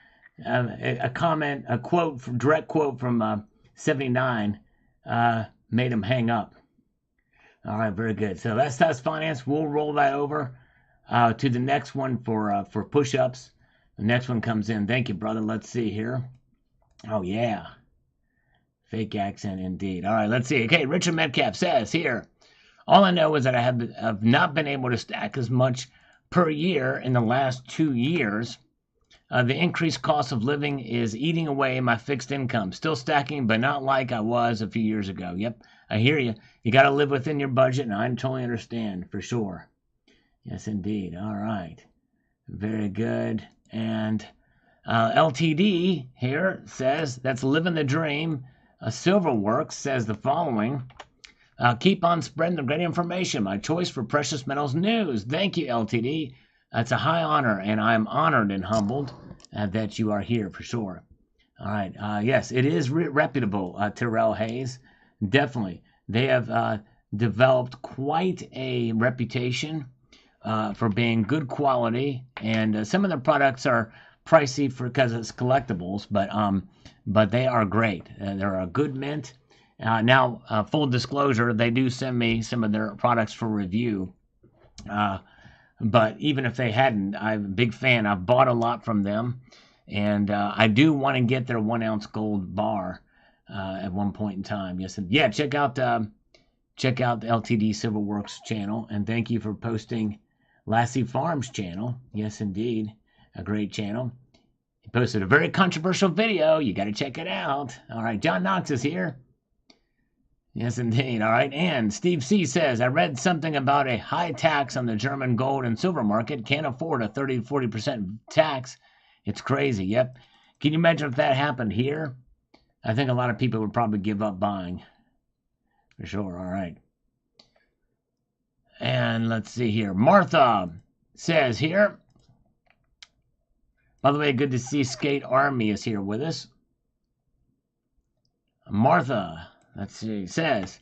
A comment, a quote, direct quote from 79 made him hang up. All right, very good. So that's SAS Finance. We'll roll that over to the next one for push-ups. The next one comes in. Thank you, brother. Let's see here. Oh, yeah. Fake accent indeed. All right, let's see. Okay, Richard Metcalf says here, all I know is that I have not been able to stack as much per year in the last 2 years. The increased cost of living is eating away my fixed income. Still stacking, but not like I was a few years ago. Yep, I hear you. You got to live within your budget, and I totally understand, for sure. Yes, indeed. All right. Very good. And LTD here says, that's living the dream. Silverworks says the following. Keep on spreading the great information. My choice for precious metals news. Thank you, LTD. That's a high honor, and I'm honored and humbled that you are here for sure. All right. Yes, it is reputable, Terrell Hayes. Definitely. They have developed quite a reputation for being good quality, and some of their products are pricey because it's collectibles, but they are great. They're a good mint. Now, full disclosure, they do send me some of their products for review. But even if they hadn't, I'm a big fan. I've bought a lot from them. And I do want to get their 1 ounce gold bar at one point in time. Yes, and yeah, check out the LTD Silverworks channel. And thank you for posting Lassie Farms channel. Yes, indeed. A great channel. He posted a very controversial video. You got to check it out. All right, John Knox is here. Yes, indeed. All right. And Steve C. says, I read something about a high tax on the German gold and silver market. Can't afford a 30 to 40% tax. It's crazy. Yep. Can you imagine if that happened here? I think a lot of people would probably give up buying. For sure. All right. And let's see here. Martha says here. By the way, good to see Skate Army is here with us. Martha. Let's see, says,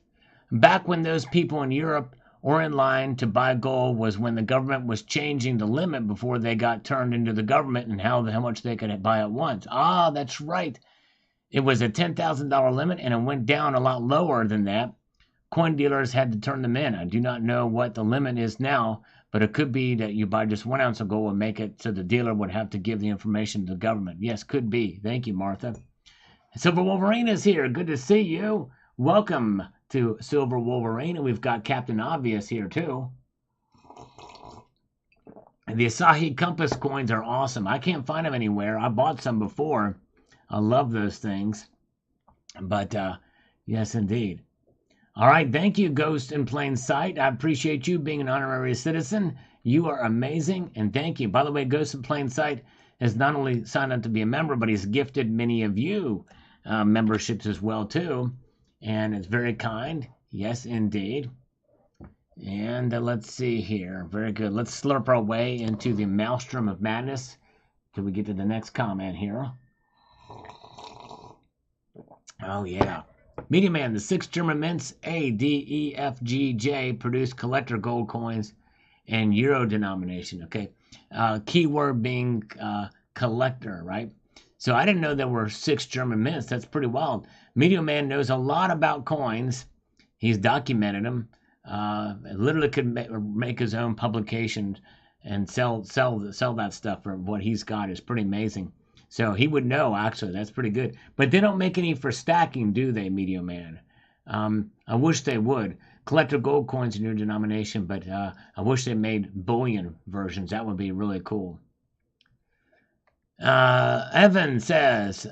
back when those people in Europe were in line to buy gold was when the government was changing the limit before they got turned into the government and how much they could buy at once. Ah, that's right. It was a $10,000 limit and it went down a lot lower than that. Coin dealers had to turn them in. I do not know what the limit is now, but it could be that you buy just 1 ounce of gold and make it so the dealer would have to give the information to the government. Yes, could be. Thank you, Martha. Silver Wolverine is here. Good to see you. Welcome to Silver Wolverine, and we've got Captain Obvious here too. And the Asahi Compass coins are awesome. I can't find them anywhere. I bought some before. I love those things. But yes, indeed. All right, thank you, Ghost in Plain Sight. I appreciate you being an honorary citizen. You are amazing, and thank you. By the way, Ghost in Plain Sight has not only signed up to be a member, but he's gifted many of you memberships as well too. And it's very kind. Yes, indeed. And let's see here. Very good. Let's slurp our way into the maelstrom of madness till we get to the next comment here. Oh, yeah. Media Man, the 6 German mints, A, D, E, F, G, J, produce collector gold coins and euro denomination. Okay. Keyword being collector, right? So I didn't know there were 6 German mints. That's pretty wild. Media Man knows a lot about coins. He's documented them. Literally could make his own publication and sell that stuff for what he's got is pretty amazing. So he would know, actually. That's pretty good. But they don't make any for stacking, do they, Media Man? I wish they would. Collector gold coins in your denomination, but I wish they made bullion versions. That would be really cool. Evan says,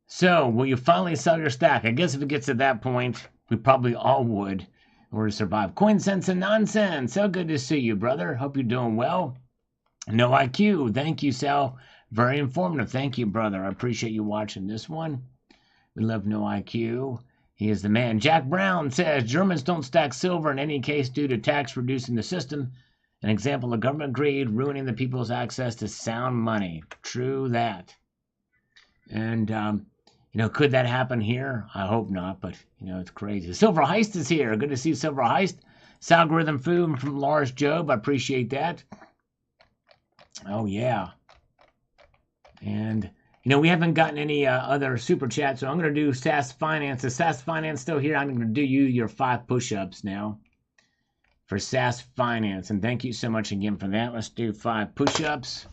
so will you finally sell your stack? I guess if it gets to that point, we probably all would in order to survive. Coin Sense and Nonsense. So good to see you, brother. Hope you're doing well. No IQ. Thank you, Sal. Very informative. Thank you, brother. I appreciate you watching this one. We love No IQ. He is the man. Jack Brown says, Germans don't stack silver in any case due to tax reducing the system. An example of government greed ruining the people's access to sound money. True that. And, could that happen here? I hope not, but, it's crazy. Silver Heist is here. Good to see Silver Heist. Salgorithm Food from Lars Job. I appreciate that. Oh, yeah. And, we haven't gotten any other super chats, so I'm going to do SAS Finance. Is SAS Finance still here? I'm going to do you your 5 push-ups now for SAS Finance. And thank you so much again for that. Let's do 5 push-ups.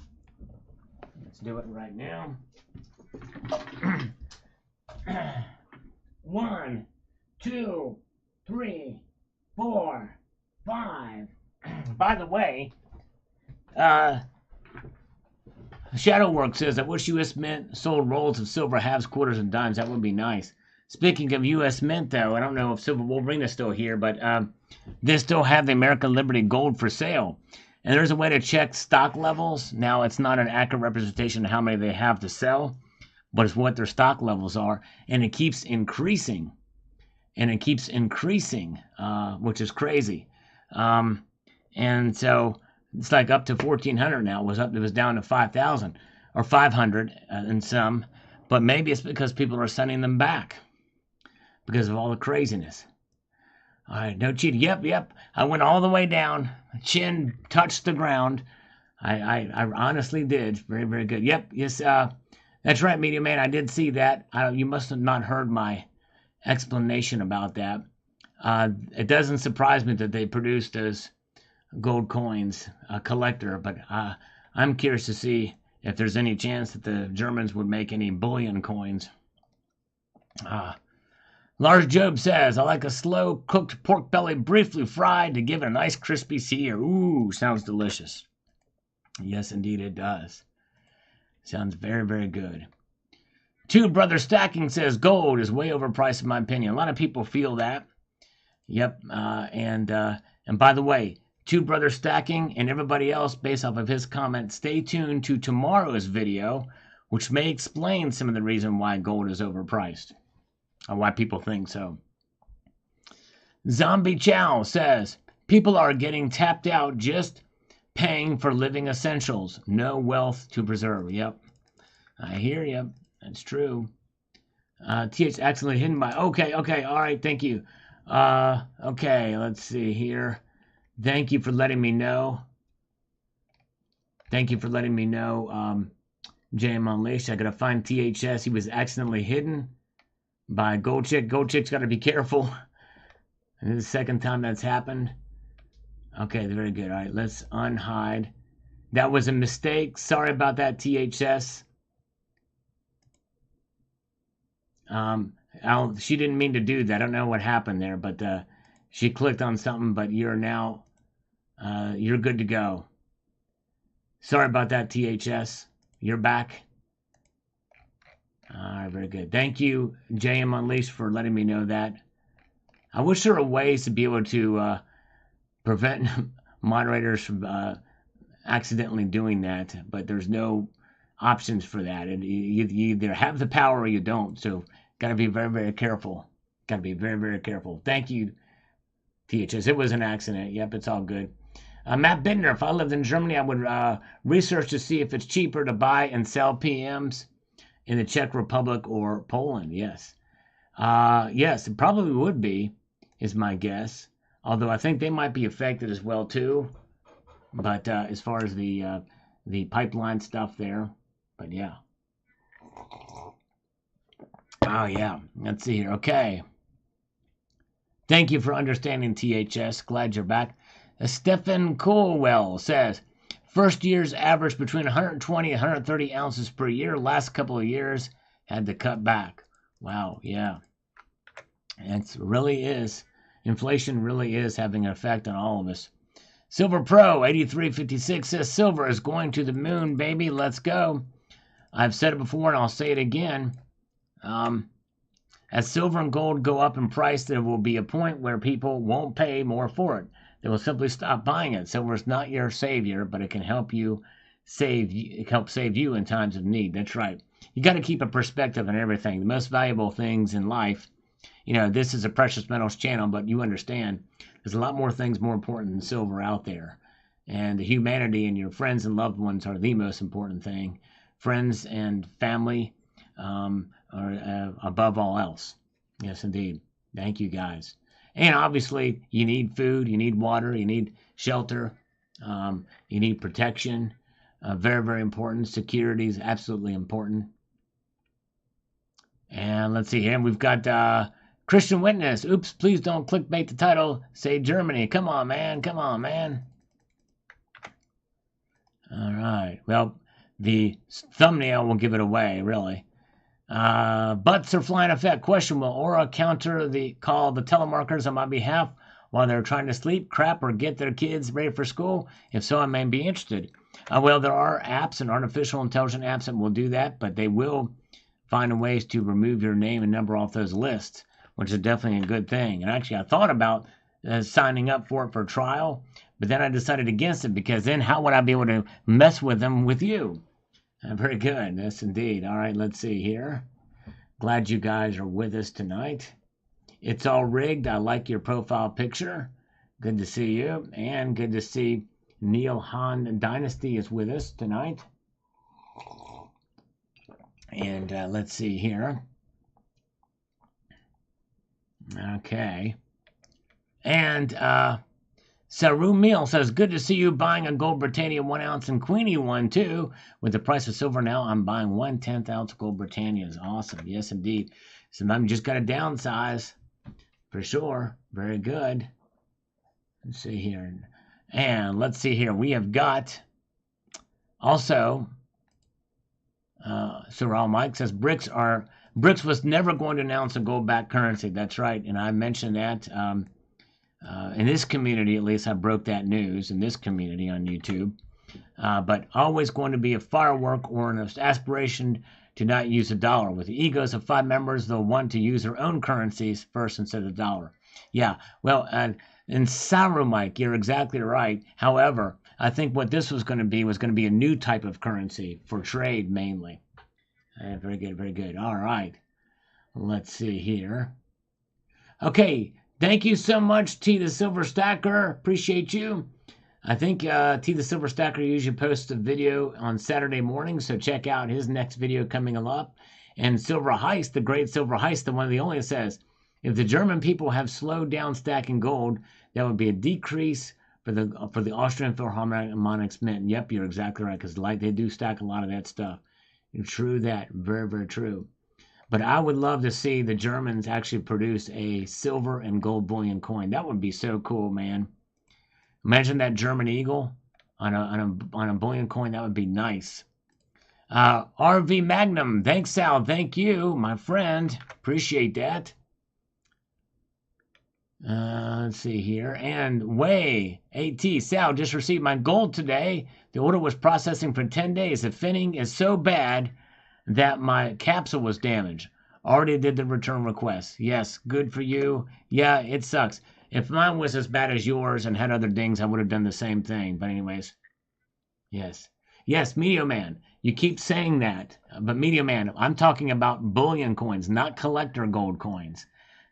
Let's do it right now. 1, 2, 3, 4, 5. By the way, Shadowwork says, I wish U.S. Mint sold rolls of silver halves, quarters, and dimes. That would be nice. Speaking of U.S. Mint, though, I don't know if Silver Wolverine is still here, but they still have the American Liberty Gold for sale. And there's a way to check stock levels. Now, it's not an accurate representation of how many they have to sell, but it's what their stock levels are. And it keeps increasing. Which is crazy. And so it's like up to 1,400 now. It was down to 5,000 or 500 in some. But maybe it's because people are sending them back because of all the craziness. All right, no cheating. Yep. I went all the way down. Chin touched the ground. I honestly did. Very, very good. Yep, yes, that's right, Media Man. I did see that. You must have not heard my explanation about that. It doesn't surprise me that they produced those gold coins, a collector, but I'm curious to see if there's any chance that the Germans would make any bullion coins. Lars Job says, I like a slow cooked pork belly briefly fried to give it a nice crispy sear. Ooh, sounds delicious. Yes, indeed it does. Sounds very, very good. Two Brother Stacking says, gold is way overpriced in my opinion. A lot of people feel that. Yep, and by the way, Two Brother Stacking and everybody else, based off of his comment, stay tuned to tomorrow's video, which may explain some of the reason why gold is overpriced, or why people think so. Zombie Chow says, people are getting tapped out just paying for living essentials. No wealth to preserve. Yep, I hear you. That's true. TH accidentally hidden by... Okay, all right, thank you. Okay, let's see here. Thank you for letting me know. JM Unleashed. I gotta find THS. He was accidentally hidden by Gold Chick. Gold Chick's gotta be careful. And this is the second time that's happened. Okay, very good. All right, let's unhide. That was a mistake. Sorry about that, THS. She didn't mean to do that. I don't know what happened there, but she clicked on something, but you're now... you're good to go. Sorry about that, THS. You're back. All right, very good. Thank you, JM Unleashed, for letting me know that. I wish there were ways to be able to prevent moderators from accidentally doing that, but there's no options for that. And you either have the power or you don't. So got to be very, very careful. Got to be very, very careful. Thank you, THS. It was an accident. Yep, it's all good. Matt Bittner, if I lived in Germany, I would research to see if it's cheaper to buy and sell PMs in the Czech Republic or Poland. Yes. Yes, it probably would be, is my guess. Although I think they might be affected as well, too. But as far as the pipeline stuff there. But yeah. Oh, yeah. Let's see here. Okay. Thank you for understanding, THS. Glad you're back. Stephen Colwell says, first year's average between 120 and 130 ounces per year. Last couple of years had to cut back. Wow, yeah. It really is. Inflation really is having an effect on all of us. Silver Pro 8356 says, silver is going to the moon, baby. Let's go. I've said it before and I'll say it again. As silver and gold go up in price, there will be a point where people won't pay more for it. They will simply stop buying it. Silver is not your savior, but it can help you save you in times of need. That's right. You got to keep a perspective on everything. The most valuable things in life, this is a precious metals channel, but you understand there's a lot more things more important than silver out there. And humanity and your friends and loved ones are the most important thing. Friends and family are above all else. Yes, indeed. Thank you, guys. And obviously, you need food, you need water, you need shelter, you need protection. Very, very important. Security is absolutely important. And let's see here. We've got Christian Witness. Oops, please don't clickbait the title. Say Germany. Come on, man. Come on, man. All right. Well, the thumbnail will give it away, really. Butts are flying effect. Question, will Aura counter the telemarketers on my behalf while they're trying to sleep, crap, or get their kids ready for school? If so, I may be interested. Well, there are apps and artificial intelligence apps that will do that, but they will find ways to remove your name and number off those lists, which is definitely a good thing. And actually, I thought about signing up for it for a trial, but then I decided against it because then how would I be able to mess with them with you? Very good. Yes, indeed. All right, let's see here. Glad you guys are with us tonight. It's all rigged. I like your profile picture. Good to see you. And good to see Neil Han Dynasty is with us tonight. And let's see here. Okay. And Saru Meal says, good to see you buying a Gold Britannia 1 ounce and Queenie one too. With the price of silver now, I'm buying 1/10 ounce Gold Britannias. Awesome. Yes, indeed. Sometimes you just got to downsize. For sure. Very good. Let's see here. And let's see here. We have got also, Sorrel Mike says, BRICS was never going to announce a gold-backed currency. That's right. And I mentioned that in this community, at least I broke that news in this community on YouTube. But always going to be a firework or an aspiration to not use the dollar. With the egos of 5 members, they'll want to use their own currencies first instead of the dollar. Yeah, well, and Saru Mike, you're exactly right. However, I think what this was going to be a new type of currency for trade mainly. Very good, very good. All right. Let's see here. Okay. Thank you so much, T the Silver Stacker. Appreciate you. I think T the Silver Stacker usually posts a video on Saturday morning, so check out his next video coming up. And Silver Heist, the great Silver Heist, the one of the only, says, if the German people have slowed down stacking gold, that would be a decrease for the Austrian Philharmonics Mint. Yep, you're exactly right, because they do stack a lot of that stuff. True that. Very, very true. But I would love to see the Germans actually produce a silver and gold bullion coin. That would be so cool, man. Imagine that German eagle on a bullion coin. That would be nice. RV Magnum. Thanks, Sal. Thank you, my friend. Appreciate that. Let's see here. And Way AT. Sal, just received my gold today. The order was processing for 10 days. The finning is so bad that my capsule was damaged. Already did the return request. Yes, good for you. Yeah, it sucks. If mine was as bad as yours and had other dings, I would have done the same thing. But anyways, yes. Yes, Media Man. You keep saying that. But Media Man, I'm talking about bullion coins, not collector gold coins.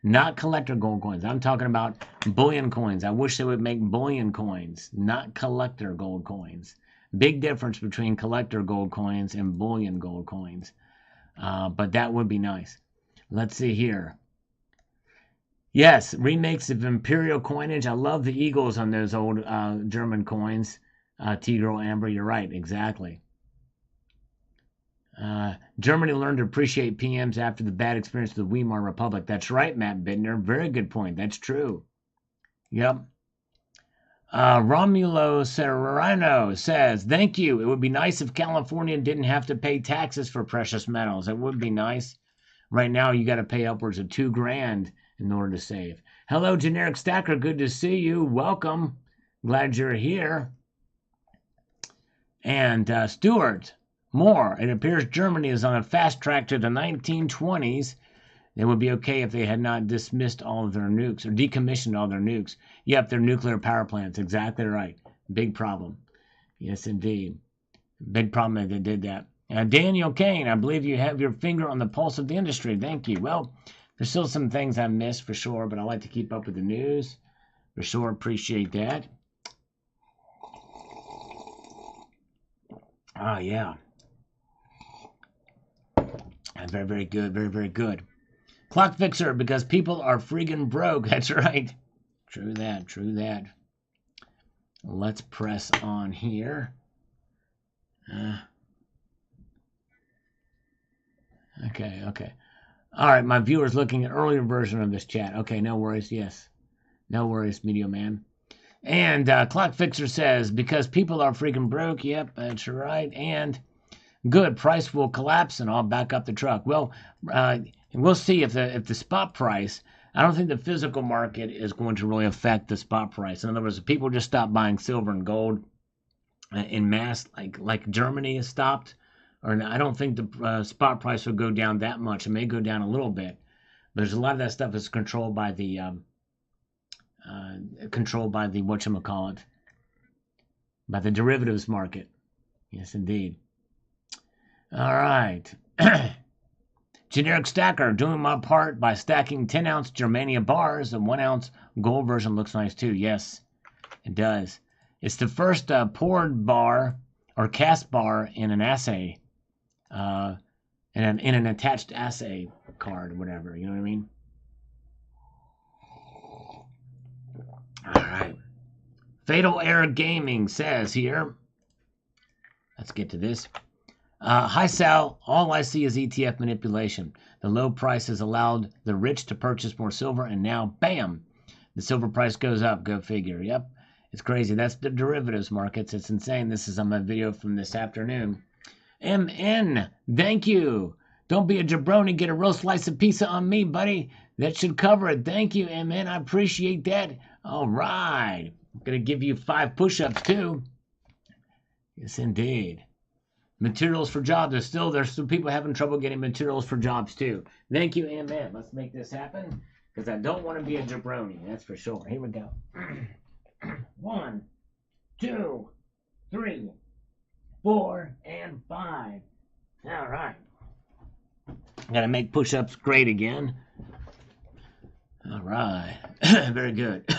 Not collector gold coins. I'm talking about bullion coins. I wish they would make bullion coins, not collector gold coins. Big difference between collector gold coins and bullion gold coins. But that would be nice. Let's see here. Yes, remakes of imperial coinage. I love the eagles on those old German coins. T-Girl Amber, you're right. Exactly. Germany learned to appreciate PMs after the bad experience with the Weimar Republic. That's right, Matt Bittner. Very good point. That's true. Yep. Romulo Serrano says, thank you. It would be nice if California didn't have to pay taxes for precious metals. It would be nice. Right now, you got to pay upwards of $2,000 in order to save. Hello, Generic Stacker. Good to see you. Welcome. Glad you're here. And Stuart Moore, it appears Germany is on a fast track to the 1920s. It would be okay if they had not dismissed all of their nukes or decommissioned all their nukes. Yep, their nuclear power plants. Exactly right. Big problem. Yes, indeed. Big problem that they did that. Daniel Kane, I believe you have your finger on the pulse of the industry. Thank you. Well, there's still some things I missed for sure, but I like to keep up with the news. For sure, appreciate that. Oh, yeah. Very, very good. Very, very good. Clock Fixer, because people are freaking broke. That's right. True that. True that. Let's press on here. Okay. All right, my viewers looking at earlier version of this chat. Okay, no worries. Yes. No worries, Media Man. And Clock Fixer says, because people are freaking broke. Yep, that's right. And good, price will collapse and I'll back up the truck. Well, we'll see if the spot price, I don't think the physical market is going to really affect the spot price. In other words, if people just stop buying silver and gold in mass, like Germany has stopped, or I don't think the spot price will go down that much. It may go down a little bit, but there's a lot of that stuff is controlled by the whatchamacallit, by the derivatives market. Yes, indeed. All right. Generic Stacker, doing my part by stacking 10-ounce Germania bars. The 1-ounce gold version looks nice too. Yes, it does. It's the first poured bar or cast bar in an assay, in an attached assay card or whatever. You know what I mean? All right. Fatal Air Gaming says here. Let's get to this. Hi, Sal. All I see is ETF manipulation. The low price has allowed the rich to purchase more silver, and now, bam, the silver price goes up. Go figure. Yep, it's crazy. That's the derivatives markets. It's insane. This is on my video from this afternoon. MN, thank you. Don't be a jabroni. Get a real slice of pizza on me, buddy. That should cover it. Thank you, MN. I appreciate that. All right. I'm going to give you 5 push-ups, too. Yes, indeed. Materials for jobs there's still people having trouble getting materials for jobs too. Thank you, MN. Let's make this happen because I don't want to be a jabroni. That's for sure. Here we go. 1, 2, 3, 4, and 5. All right. Got to make push-ups great again. All right. Very good.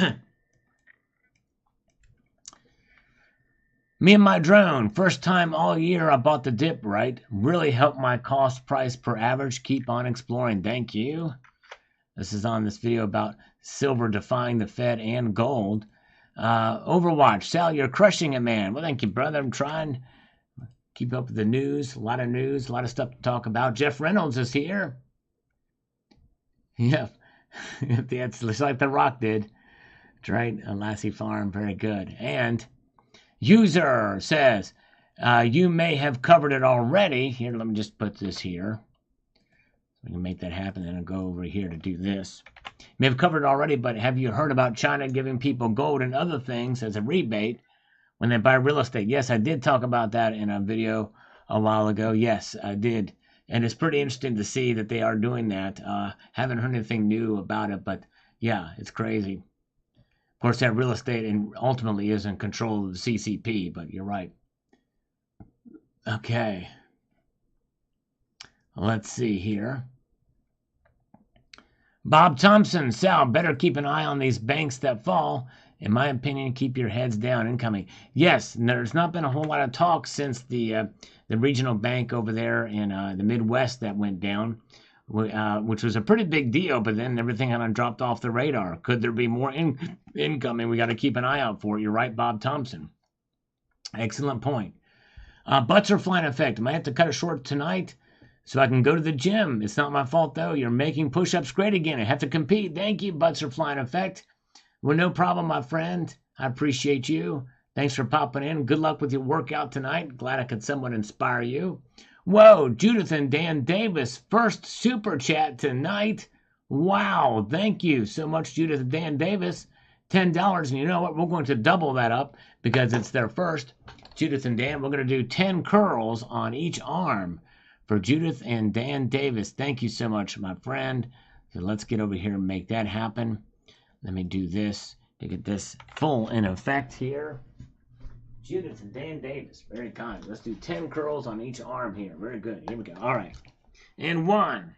Me and my drone, first time all year I bought the dip, right? Really helped my cost price per average. Keep on exploring. Thank you. This is on this video about silver defying the Fed and gold. Overwatch. Sal, you're crushing it, man. Well, thank you, brother. I'm trying to keep up with the news. A lot of stuff to talk about. Jeff Reynolds is here. Yeah. It's like The Rock did. That's right. Lassie Farm. Very good. And User says, you may have covered it already. Here, let me just put this here. We can make that happen, and I'll go over here to do this. You may have covered it already, but have you heard about China giving people gold and other things as a rebate when they buy real estate? Yes, I did talk about that in a video a while ago. Yes, I did. And it's pretty interesting to see that they are doing that. Haven't heard anything new about it, but yeah, it's crazy. Of course, that real estate and ultimately is in control of the CCP, but you're right. Okay. Let's see here. Bob Thompson, Sal, better keep an eye on these banks that fall. In my opinion, keep your heads down incoming. Yes, there's not been a whole lot of talk since the regional bank over there in the Midwest that went down, which was a pretty big deal, but then everything kind of dropped off the radar. Could there be more incoming? We got to keep an eye out for it. You're right, Bob Thompson. Excellent point. Butterfly effect. I might have to cut it short tonight so I can go to the gym. It's not my fault, though. You're making push-ups great again. I have to compete. Thank you, Butterfly effect. Well, no problem, my friend. I appreciate you. Thanks for popping in. Good luck with your workout tonight. Glad I could somewhat inspire you. Whoa, Judith and Dan Davis, first super chat tonight. Wow, thank you so much, Judith and Dan Davis. $10, and you know what? We're going to double that up because it's their first. Judith and Dan, we're going to do 10 curls on each arm for Judith and Dan Davis. Thank you so much, my friend. So let's get over here and make that happen. Let me do this to get this full in effect here. Judith and Dan Davis, very kind. Let's do 10 curls on each arm here. Very good. Here we go. All right. And 1,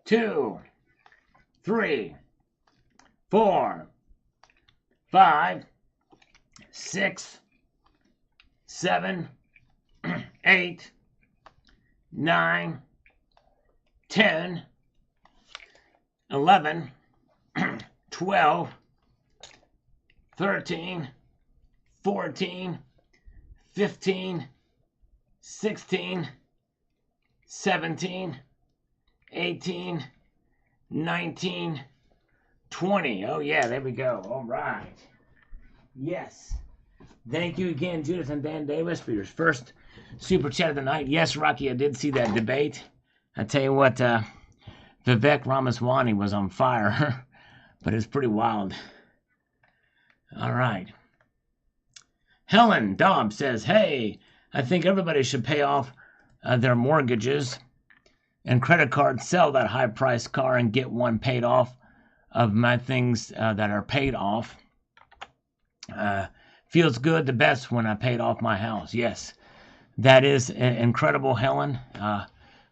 2, 3, 4, 5, 6, 7, 8, 9, 10, 11, 12, 13, 14, 15, 16, 17, 18, 19, 20. Oh, yeah, there we go. All right. Yes. Thank you again, Judith and Dan Davis, for your first super chat of the night. Yes, Rocky, I did see that debate. I tell you what, Vivek Ramaswamy was on fire, but it's pretty wild. All right. Helen Dobbs says, hey, I think everybody should pay off their mortgages and credit cards, sell that high-priced car and get one paid off of my things that are paid off. Feels good the best when I paid off my house. Yes, that is incredible, Helen,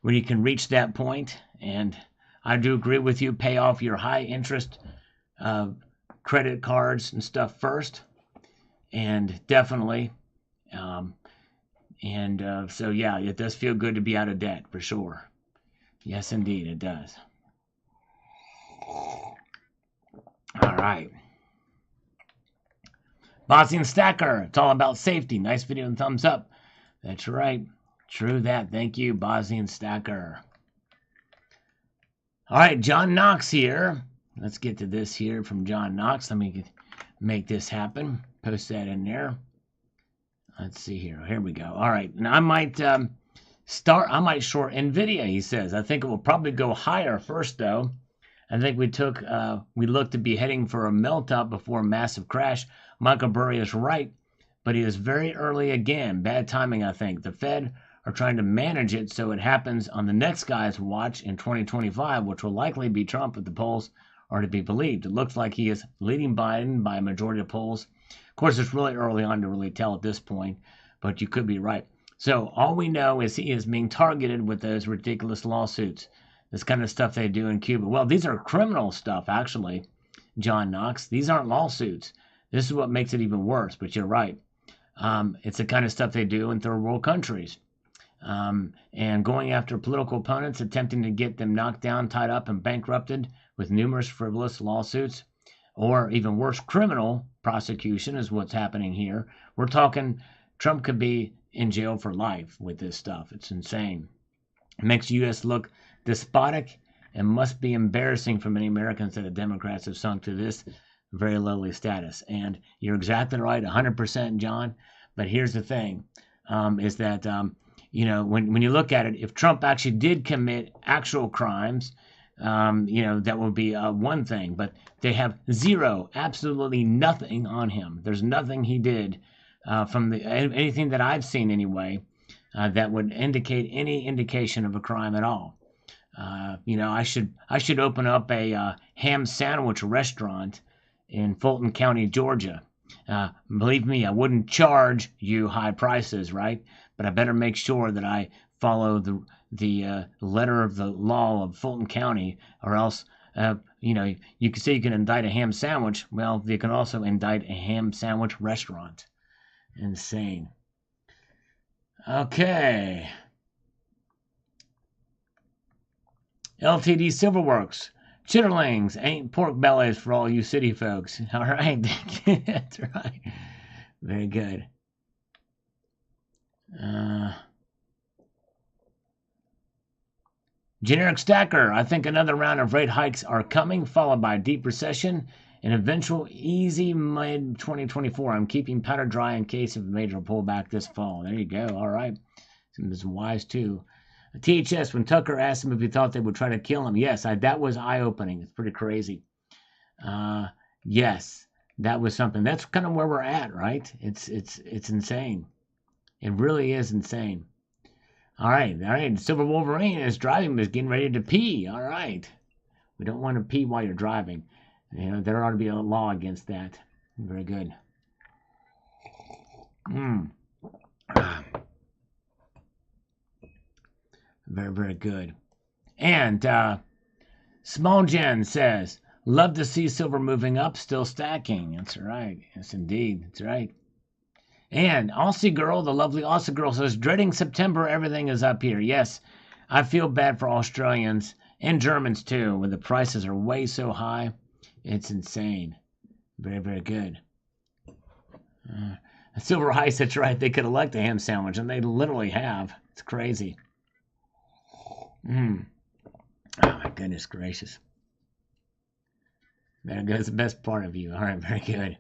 when you can reach that point. And I do agree with you. Pay off your high-interest credit cards and stuff first. And definitely, so yeah, it does feel good to be out of debt, for sure. Yes, indeed, it does. All right. Bossy and Stacker, it's all about safety. Nice video and thumbs up. That's right. True that. Thank you, Bossy and Stacker. All right, John Knox here. Let's get to this here from John Knox. Let me make this happen. Post that in there. Let's see here. Here we go. All right. Now I might short NVIDIA, he says. I think it will probably go higher first, though. I think we look to be heading for a melt-up before a massive crash. Michael Burry is right, but he is very early again. Bad timing, I think. The Fed are trying to manage it so it happens on the next guy's watch in 2025, which will likely be Trump if the polls are to be believed. It looks like he is leading Biden by a majority of polls. Of course, it's really early on to really tell at this point, but you could be right. So all we know is he is being targeted with those ridiculous lawsuits, this kind of stuff they do in Cuba. Well, these are criminal stuff, actually, John Knox. These aren't lawsuits. This is what makes it even worse, but you're right. It's the kind of stuff they do in third world countries. And going after political opponents, attempting to get them knocked down, tied up, and bankrupted with numerous frivolous lawsuits, or even worse, criminal prosecution is what's happening here. We're talking Trump could be in jail for life with this stuff. It's insane. It makes the U.S. look despotic and must be embarrassing for many Americans that the Democrats have sunk to this very lowly status. And you're exactly right, 100%, John. But here's the thing, is that, when you look at it, if Trump actually did commit actual crimes, that would be one thing. But they have zero, absolutely nothing on him. There's nothing he did from anything that I've seen anyway that would indicate any indication of a crime at all. I should open up a ham sandwich restaurant in Fulton County, Georgia. Believe me, I wouldn't charge you high prices, right? But I better make sure that I follow the letter of the law of Fulton County, or else, you can say you can indict a ham sandwich. Well, you can also indict a ham sandwich restaurant. Insane. Okay. LTD Silverworks. Chitterlings ain't pork bellies for all you city folks. All right. That's right. Very good. Generic Stacker. I think another round of rate hikes are coming, followed by a deep recession An eventual easy mid-2024. I'm keeping powder dry in case of a major pullback this fall. There you go. All right. This is wise, too. THS, when Tucker asked him if he thought they would try to kill him, yes, that was eye-opening. It's pretty crazy. Yes, that was something. That's kind of where we're at, right? It's insane. It really is insane. All right. Silver Wolverine is driving, is getting ready to pee. All right. We don't want to pee while you're driving. You know, there ought to be a law against that. Very good. Very, very good. And Small Jen says, love to see silver moving up, still stacking. That's right. Yes, indeed. That's right. And Aussie Girl, the lovely Aussie Girl, says, dreading September, everything is up here. Yes, I feel bad for Australians and Germans, too, when the prices are way so high. It's insane. Very, very good. Silver Ice, that's right. They could elect a ham sandwich, and they literally have. It's crazy. Oh, my goodness gracious. There goes the best part of you. All right, very good.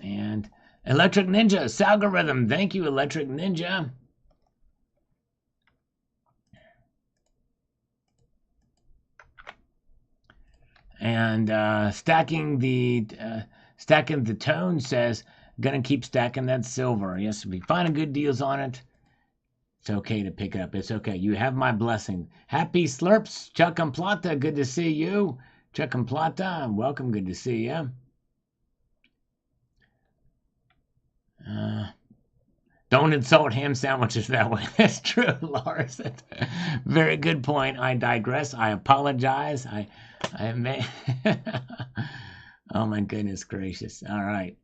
And Electric Ninja, Salgorithm. Thank you, Electric Ninja. And stacking the tone says, gonna keep stacking that silver. Yes, if we find good deals on it, it's okay to pick it up. It's okay. You have my blessing. Happy slurps, Chuck and Plata. Good to see you, Chuck and Plata. Welcome. Good to see you. Don't insult ham sandwiches that way. That's true, Lars. That's very good point. I digress. I apologize. I may. Oh my goodness gracious. All right.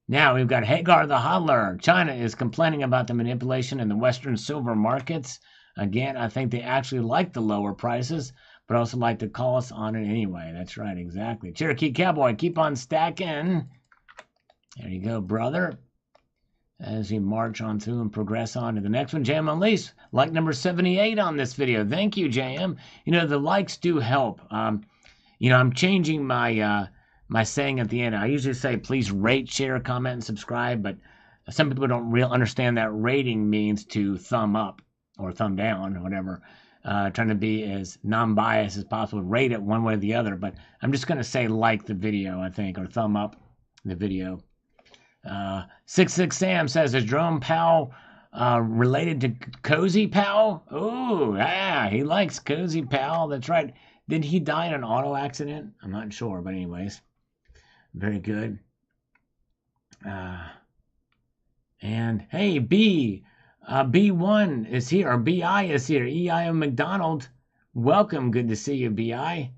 Now we've got Hagar the Hodler. China is complaining about the manipulation in the Western silver markets. Again, I think they actually like the lower prices, but also like to call us on it anyway. That's right, exactly. Cherokee Cowboy, keep on stacking. There you go, brother. As we march on through and progress on to the next one, JM Unleashed, like number 78 on this video. Thank you, JM. You know, the likes do help. You know, I'm changing my my saying at the end. I usually say, please rate, share, comment, and subscribe, but some people don't really understand that rating means to thumb up or thumb down or whatever. Trying to be as non-biased as possible, rate it one way or the other, but I'm just going to say like the video, I think, or thumb up the video. 66 Sam says, is Jerome Powell related to Cozy Powell? Oh, yeah, he likes Cozy Powell. That's right. Did he die in an auto accident? I'm not sure, but anyways, very good. And hey, B1 is here, or BI is here. EIO McDonald, welcome. Good to see you, BI.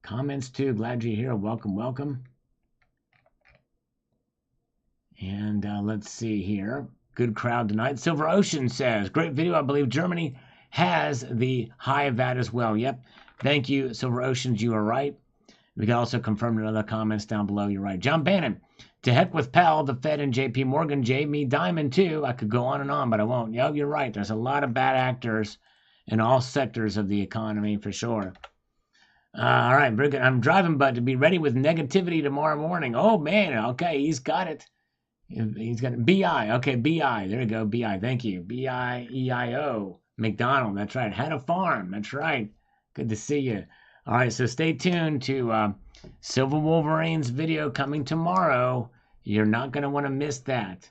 Comments too. Glad you're here. Welcome, welcome. And let's see here. Good crowd tonight. Silver Ocean says, great video. I believe Germany has the high VAT as well. Yep. Thank you, Silver Oceans. You are right. We can also confirm in other comments down below. You're right. John Bannon, to heck with Powell, the Fed, and JP Morgan. Jamie Dimon, too. I could go on, but I won't. Yep, you're right. There's a lot of bad actors in all sectors of the economy for sure. All right, very good. I'm driving, but to be ready with negativity tomorrow morning. Oh, man. Okay, he's got it. He's got BI. Okay, BI. There you go. BI. Thank you. BIEIO. McDonald. That's right. Had a farm. That's right. Good to see you. All right, so stay tuned to Silver Wolverine's video coming tomorrow. You're not going to want to miss that.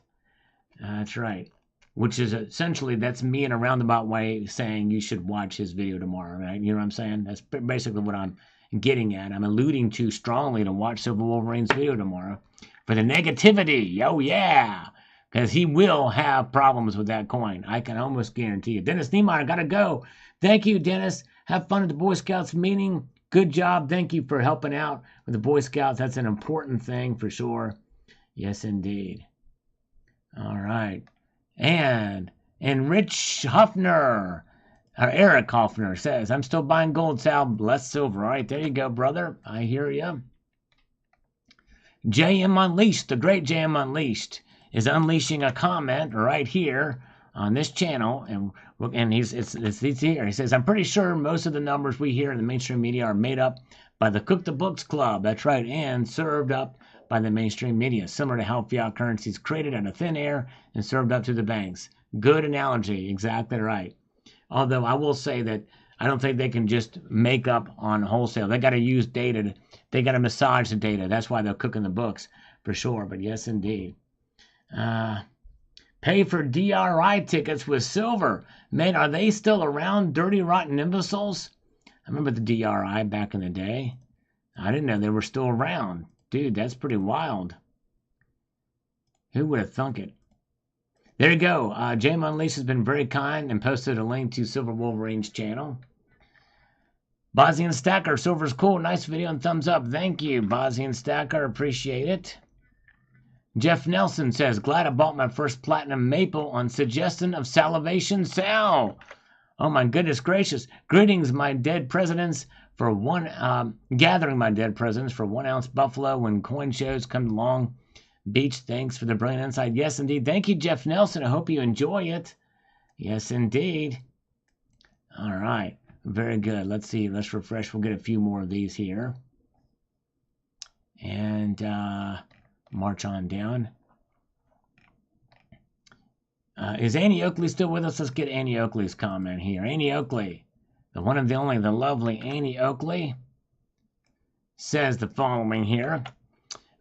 That's right. Which is essentially, that's me in a roundabout way saying you should watch his video tomorrow, right? You know what I'm saying? That's basically what I'm getting at. I'm alluding to strongly to watch Silver Wolverine's video tomorrow. For the negativity, oh yeah, because he will have problems with that coin. I can almost guarantee you. Dennis Niemeyer, gotta go. Thank you, Dennis. Have fun at the Boy Scouts meeting. Good job. Thank you for helping out with the Boy Scouts. That's an important thing for sure. Yes, indeed. All right. And Rich Hoffner, or Eric Hoffner says, I'm still buying gold, Sal, less silver. All right, there you go, brother. I hear you. JM Unleashed, the great JM Unleashed, is unleashing a comment right here on this channel, and it's here. He says, I'm pretty sure most of the numbers we hear in the mainstream media are made up by the Cook the Books Club. That's right, and served up by the mainstream media, similar to how fiat currency is created out of thin air and served up to the banks. Good analogy, exactly right. Although I will say that I don't think they can just make up on wholesale. They got to use data. They got to massage the data. That's why they're cooking the books for sure. But yes, indeed. Pay for DRI tickets with silver. Man, are they still around? Dirty, rotten imbeciles. I remember the DRI back in the day. I didn't know they were still around. Dude, that's pretty wild. Who would have thunk it? There you go. Jam Unleashed has been very kind and posted a link to Silver Wolverine's channel. Bozian Stacker, silver's cool. Nice video and thumbs up. Thank you, Bozian Stacker. Appreciate it. Jeff Nelson says, glad I bought my first platinum maple on suggestion of Salivation Sal. Oh my goodness gracious. Greetings, my dead presidents, for gathering my dead presidents for 1 ounce buffalo when coin shows come along. Beach, thanks for the brilliant insight. Yes, indeed. Thank you, Jeff Nelson. I hope you enjoy it. Yes, indeed. All right. Very good. Let's see. Let's refresh. We'll get a few more of these here. And march on down. Is Annie Oakley still with us? Let's get Annie Oakley's comment here. Annie Oakley, the one and the only, the lovely Annie Oakley, says the following here.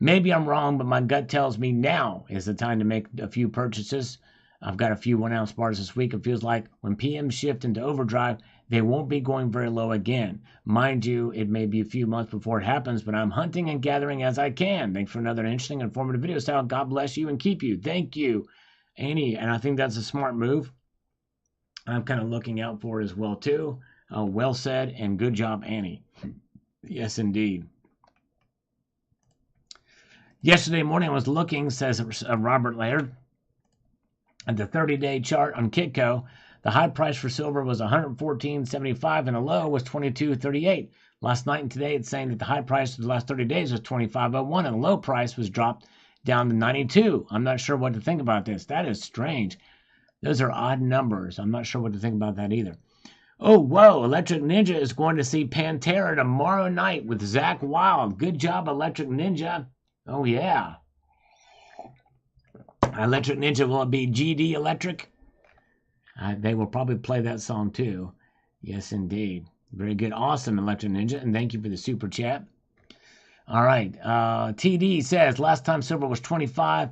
Maybe I'm wrong, but my gut tells me now is the time to make a few purchases. I've got a few 1 ounce bars this week. It feels like when PMs shift into overdrive, they won't be going very low again. Mind you, it may be a few months before it happens, but I'm hunting and gathering as I can. Thanks for another interesting, informative video style. God bless you and keep you. Thank you, Annie. And I think that's a smart move. I'm kind of looking out for it as well, too. Well said, and good job, Annie. Yes, indeed. Yesterday morning I was looking, says Robert Laird, at the 30-day chart on Kitco. The high price for silver was $114.75 and the low was $22.38. Last night and today it's saying that the high price for the last 30 days was $25.01 and the low price was dropped down to $92. I'm not sure what to think about this. That is strange. Those are odd numbers. I'm not sure what to think about that either. Oh, whoa, Electric Ninja is going to see Pantera tomorrow night with Zach Wilde. Good job, Electric Ninja. Oh, yeah. Electric Ninja, will it be GD Electric? They will probably play that song too. Yes, indeed. Very good. Awesome, Electric Ninja. And thank you for the super chat. All right. TD says, last time silver was 25,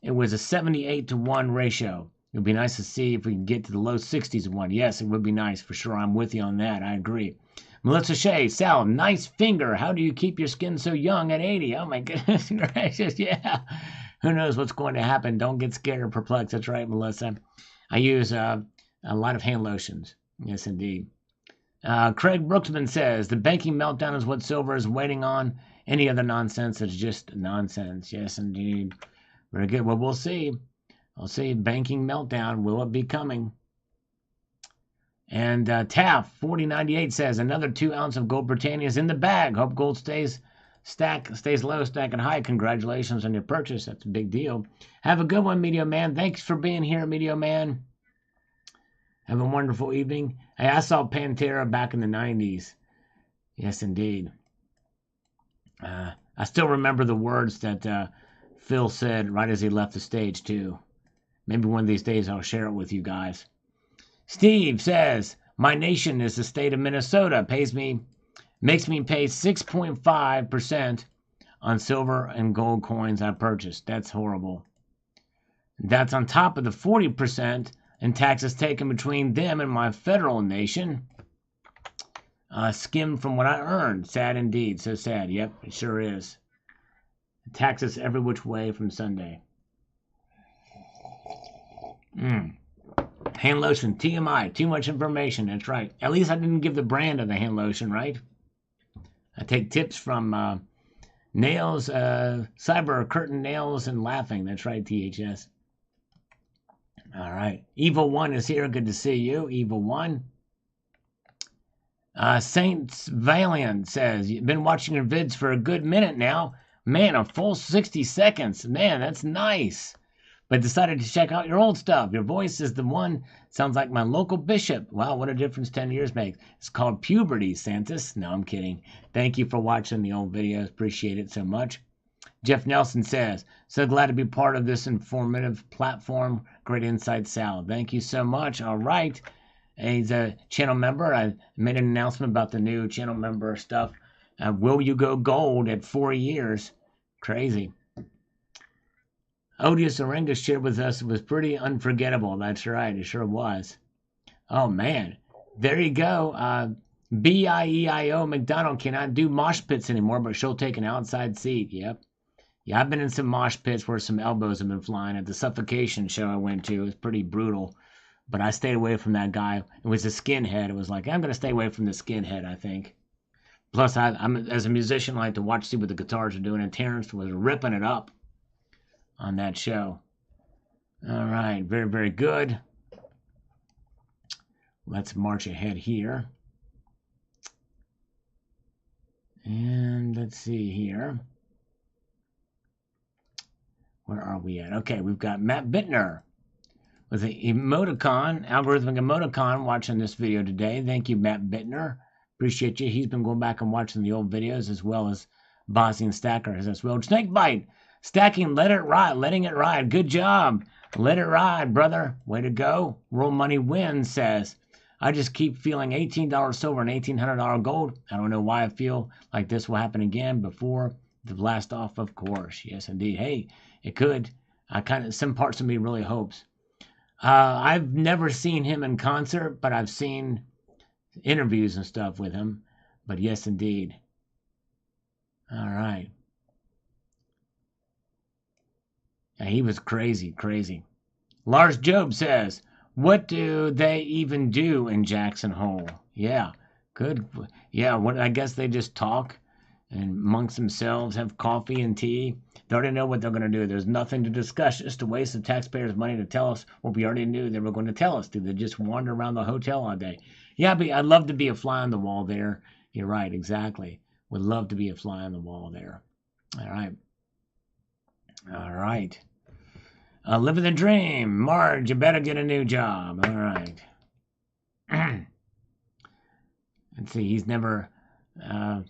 it was a 78-to-1 ratio. It would be nice to see if we can get to the low 60s of 1. Yes, it would be nice for sure. I'm with you on that. I agree. Melissa Shea, Sal, nice finger. How do you keep your skin so young at 80? Oh, my goodness gracious. Yeah. Who knows what's going to happen? Don't get scared or perplexed. That's right, Melissa. I use a lot of hand lotions. Yes, indeed. Craig Brooksman says, the banking meltdown is what silver is waiting on. Any other nonsense is just nonsense. Yes, indeed. Very good. Well, we'll see. I'll see. Banking meltdown. Will it be coming? And Taff 4098 says, another 2 ounce of gold Britannia is in the bag. Hope gold stays low, stacking high. Congratulations on your purchase. That's a big deal. Have a good one, Meteor Man. Thanks for being here, Meteor Man. Have a wonderful evening. Hey, I saw Pantera back in the 90s. Yes, indeed. I still remember the words that Phil said right as he left the stage, too. Maybe one of these days I'll share it with you guys. Steve says, my nation is the state of Minnesota. Makes me pay 6.5% on silver and gold coins I purchased. That's horrible. That's on top of the 40% in taxes taken between them and my federal nation. Skimmed from what I earned. Sad indeed. So sad. Yep, it sure is. Taxes every which way from Sunday. Hand lotion, TMI, too much information. That's right. At least I didn't give the brand of the hand lotion, right? I take tips from Nails, Cyber, Curtain Nails, and Laughing. That's right, THS. All right. Evil One is here. Good to see you, Evil One. Saints Valiant says, you've been watching your vids for a good minute now. Man, a full 60 seconds. Man, that's nice. but decided to check out your old stuff. Your voice is the one. Sounds like my local bishop. Wow, what a difference 10 years makes. It's called puberty, Santis. No, I'm kidding. Thank you for watching the old videos. Appreciate it so much. Jeff Nelson says, so glad to be part of this informative platform. Great insight, Sal. Thank you so much. All right. He's a channel member. I made an announcement about the new channel member stuff. Will you go gold at 4 years? Crazy. Odious Orenga shared with us. It was pretty unforgettable. That's right. It sure was. Oh, man. There you go. BIEIO McDonald cannot do mosh pits anymore, but she'll take an outside seat. Yep. Yeah, I've been in some mosh pits where some elbows have been flying. At the Suffocation show I went to, it was pretty brutal. But I stayed away from that guy. It was a skinhead. It was like, I'm going to stay away from the skinhead, I think. Plus, I'm as a musician, I like to watch, see what the guitars are doing. And Terrence was ripping it up on that show. All right. Very, very good. Let's march ahead here. And let's see here. Where are we at? Okay, we've got Matt Bittner with the emoticon, algorithmic emoticon, watching this video today. Thank you, Matt Bittner. Appreciate you. He's been going back and watching the old videos, as well as Bossy and Stacker as well. Snakebite, stacking, let it ride, letting it ride. Good job. Let it ride, brother. Way to go. Roll Money Wins says, I just keep feeling $18 silver and $1,800 gold. I don't know why I feel like this will happen again before the blast off, of course. Yes, indeed. Hey, it could. Some parts of me really hopes. I've never seen him in concert, but I've seen interviews and stuff with him. But yes, indeed. All right. Yeah, he was crazy, crazy. Lars Job says, what do they even do in Jackson Hole? Yeah, good. Yeah, I guess they just talk and amongst themselves have coffee and tea. They already know what they're going to do. There's nothing to discuss, just a waste of taxpayers' money to tell us what we already knew they were going to tell us. They just wander around the hotel all day. Yeah, I'd love to be a fly on the wall there. You're right, exactly. Would love to be a fly on the wall there. All right. All right. Living the dream. Marge, you better get a new job. All right. Let's see, he's never... okay,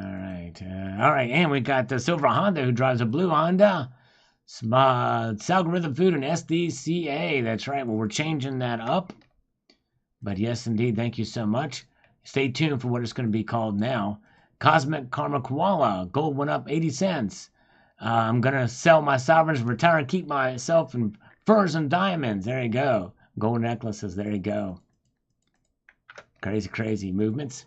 all right. All right, and we got the Silver Honda who drives a blue Honda. Algorithm Food and SDCA. That's right. Well, we're changing that up. But yes, indeed, thank you so much. Stay tuned for what it's going to be called now. Cosmic Karma Koala. Gold went up 80 cents. I'm going to sell my sovereigns, retire, and keep myself in furs and diamonds. There you go. Gold necklaces. There you go. Crazy, crazy movements.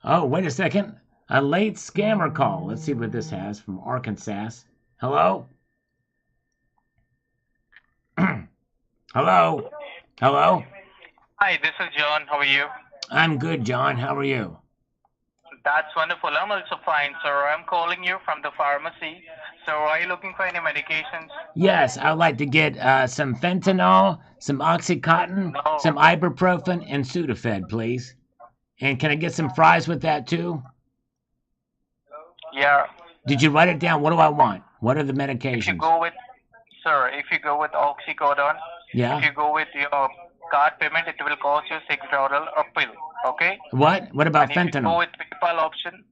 Oh, wait a second. A late scammer call. Let's see what this has from Arkansas. Hello? Hello? Hello? Hi, this is John. How are you? I'm good, John. How are you? That's wonderful. I'm also fine, sir. I'm calling you from the pharmacy. So are you looking for any medications? Yes, I'd like to get some fentanyl, some Oxycontin, some ibuprofen, and Sudafed, please. And can I get some fries with that, too? Yeah. Did you write it down? What do I want? What are the medications? If you go with Oxycodone, yeah. If you go with your card payment, it will cost you $6 a pill. Okay? What? What about and fentanyl? If you go with PayPal option.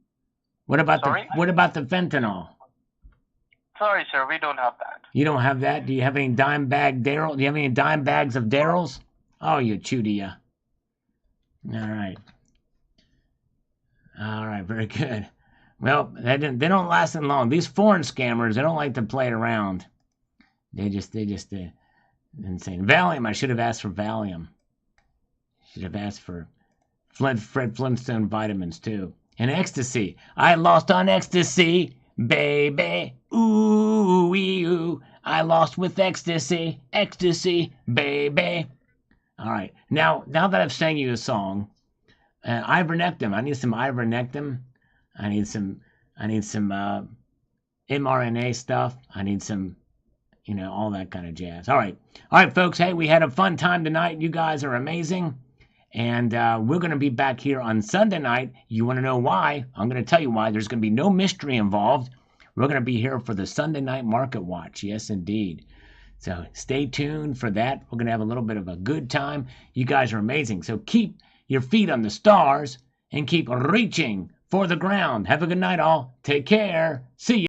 What about the fentanyl? Sorry, sir, we don't have that. You don't have that? Do you have any dime bag Daryl? Do you have any dime bags of Daryls? Oh, you chudia. All right. All right, very good. Well, they don't last that long. These foreign scammers, they don't like to play it around. They just insane. Valium, I should have asked for Valium. Should have asked for Fred Flintstone vitamins, too. And ecstasy. I lost on ecstasy, baby. Ooh, ooh. I lost with ecstasy, baby. All right. Now that I've sang you a song, ivermectin. I need some ivermectin. I need some mRNA stuff. I need some, all that kind of jazz. All right, folks. Hey, we had a fun time tonight. You guys are amazing. And we're going to be back here on Sunday night. You want to know why? I'm going to tell you why. There's going to be no mystery involved. We're going to be here for the Sunday night market watch. Yes, indeed. So stay tuned for that. We're going to have a little bit of a good time. You guys are amazing. So keep your feet on the stars and keep reaching for the ground. Have a good night, all. Take care. See you.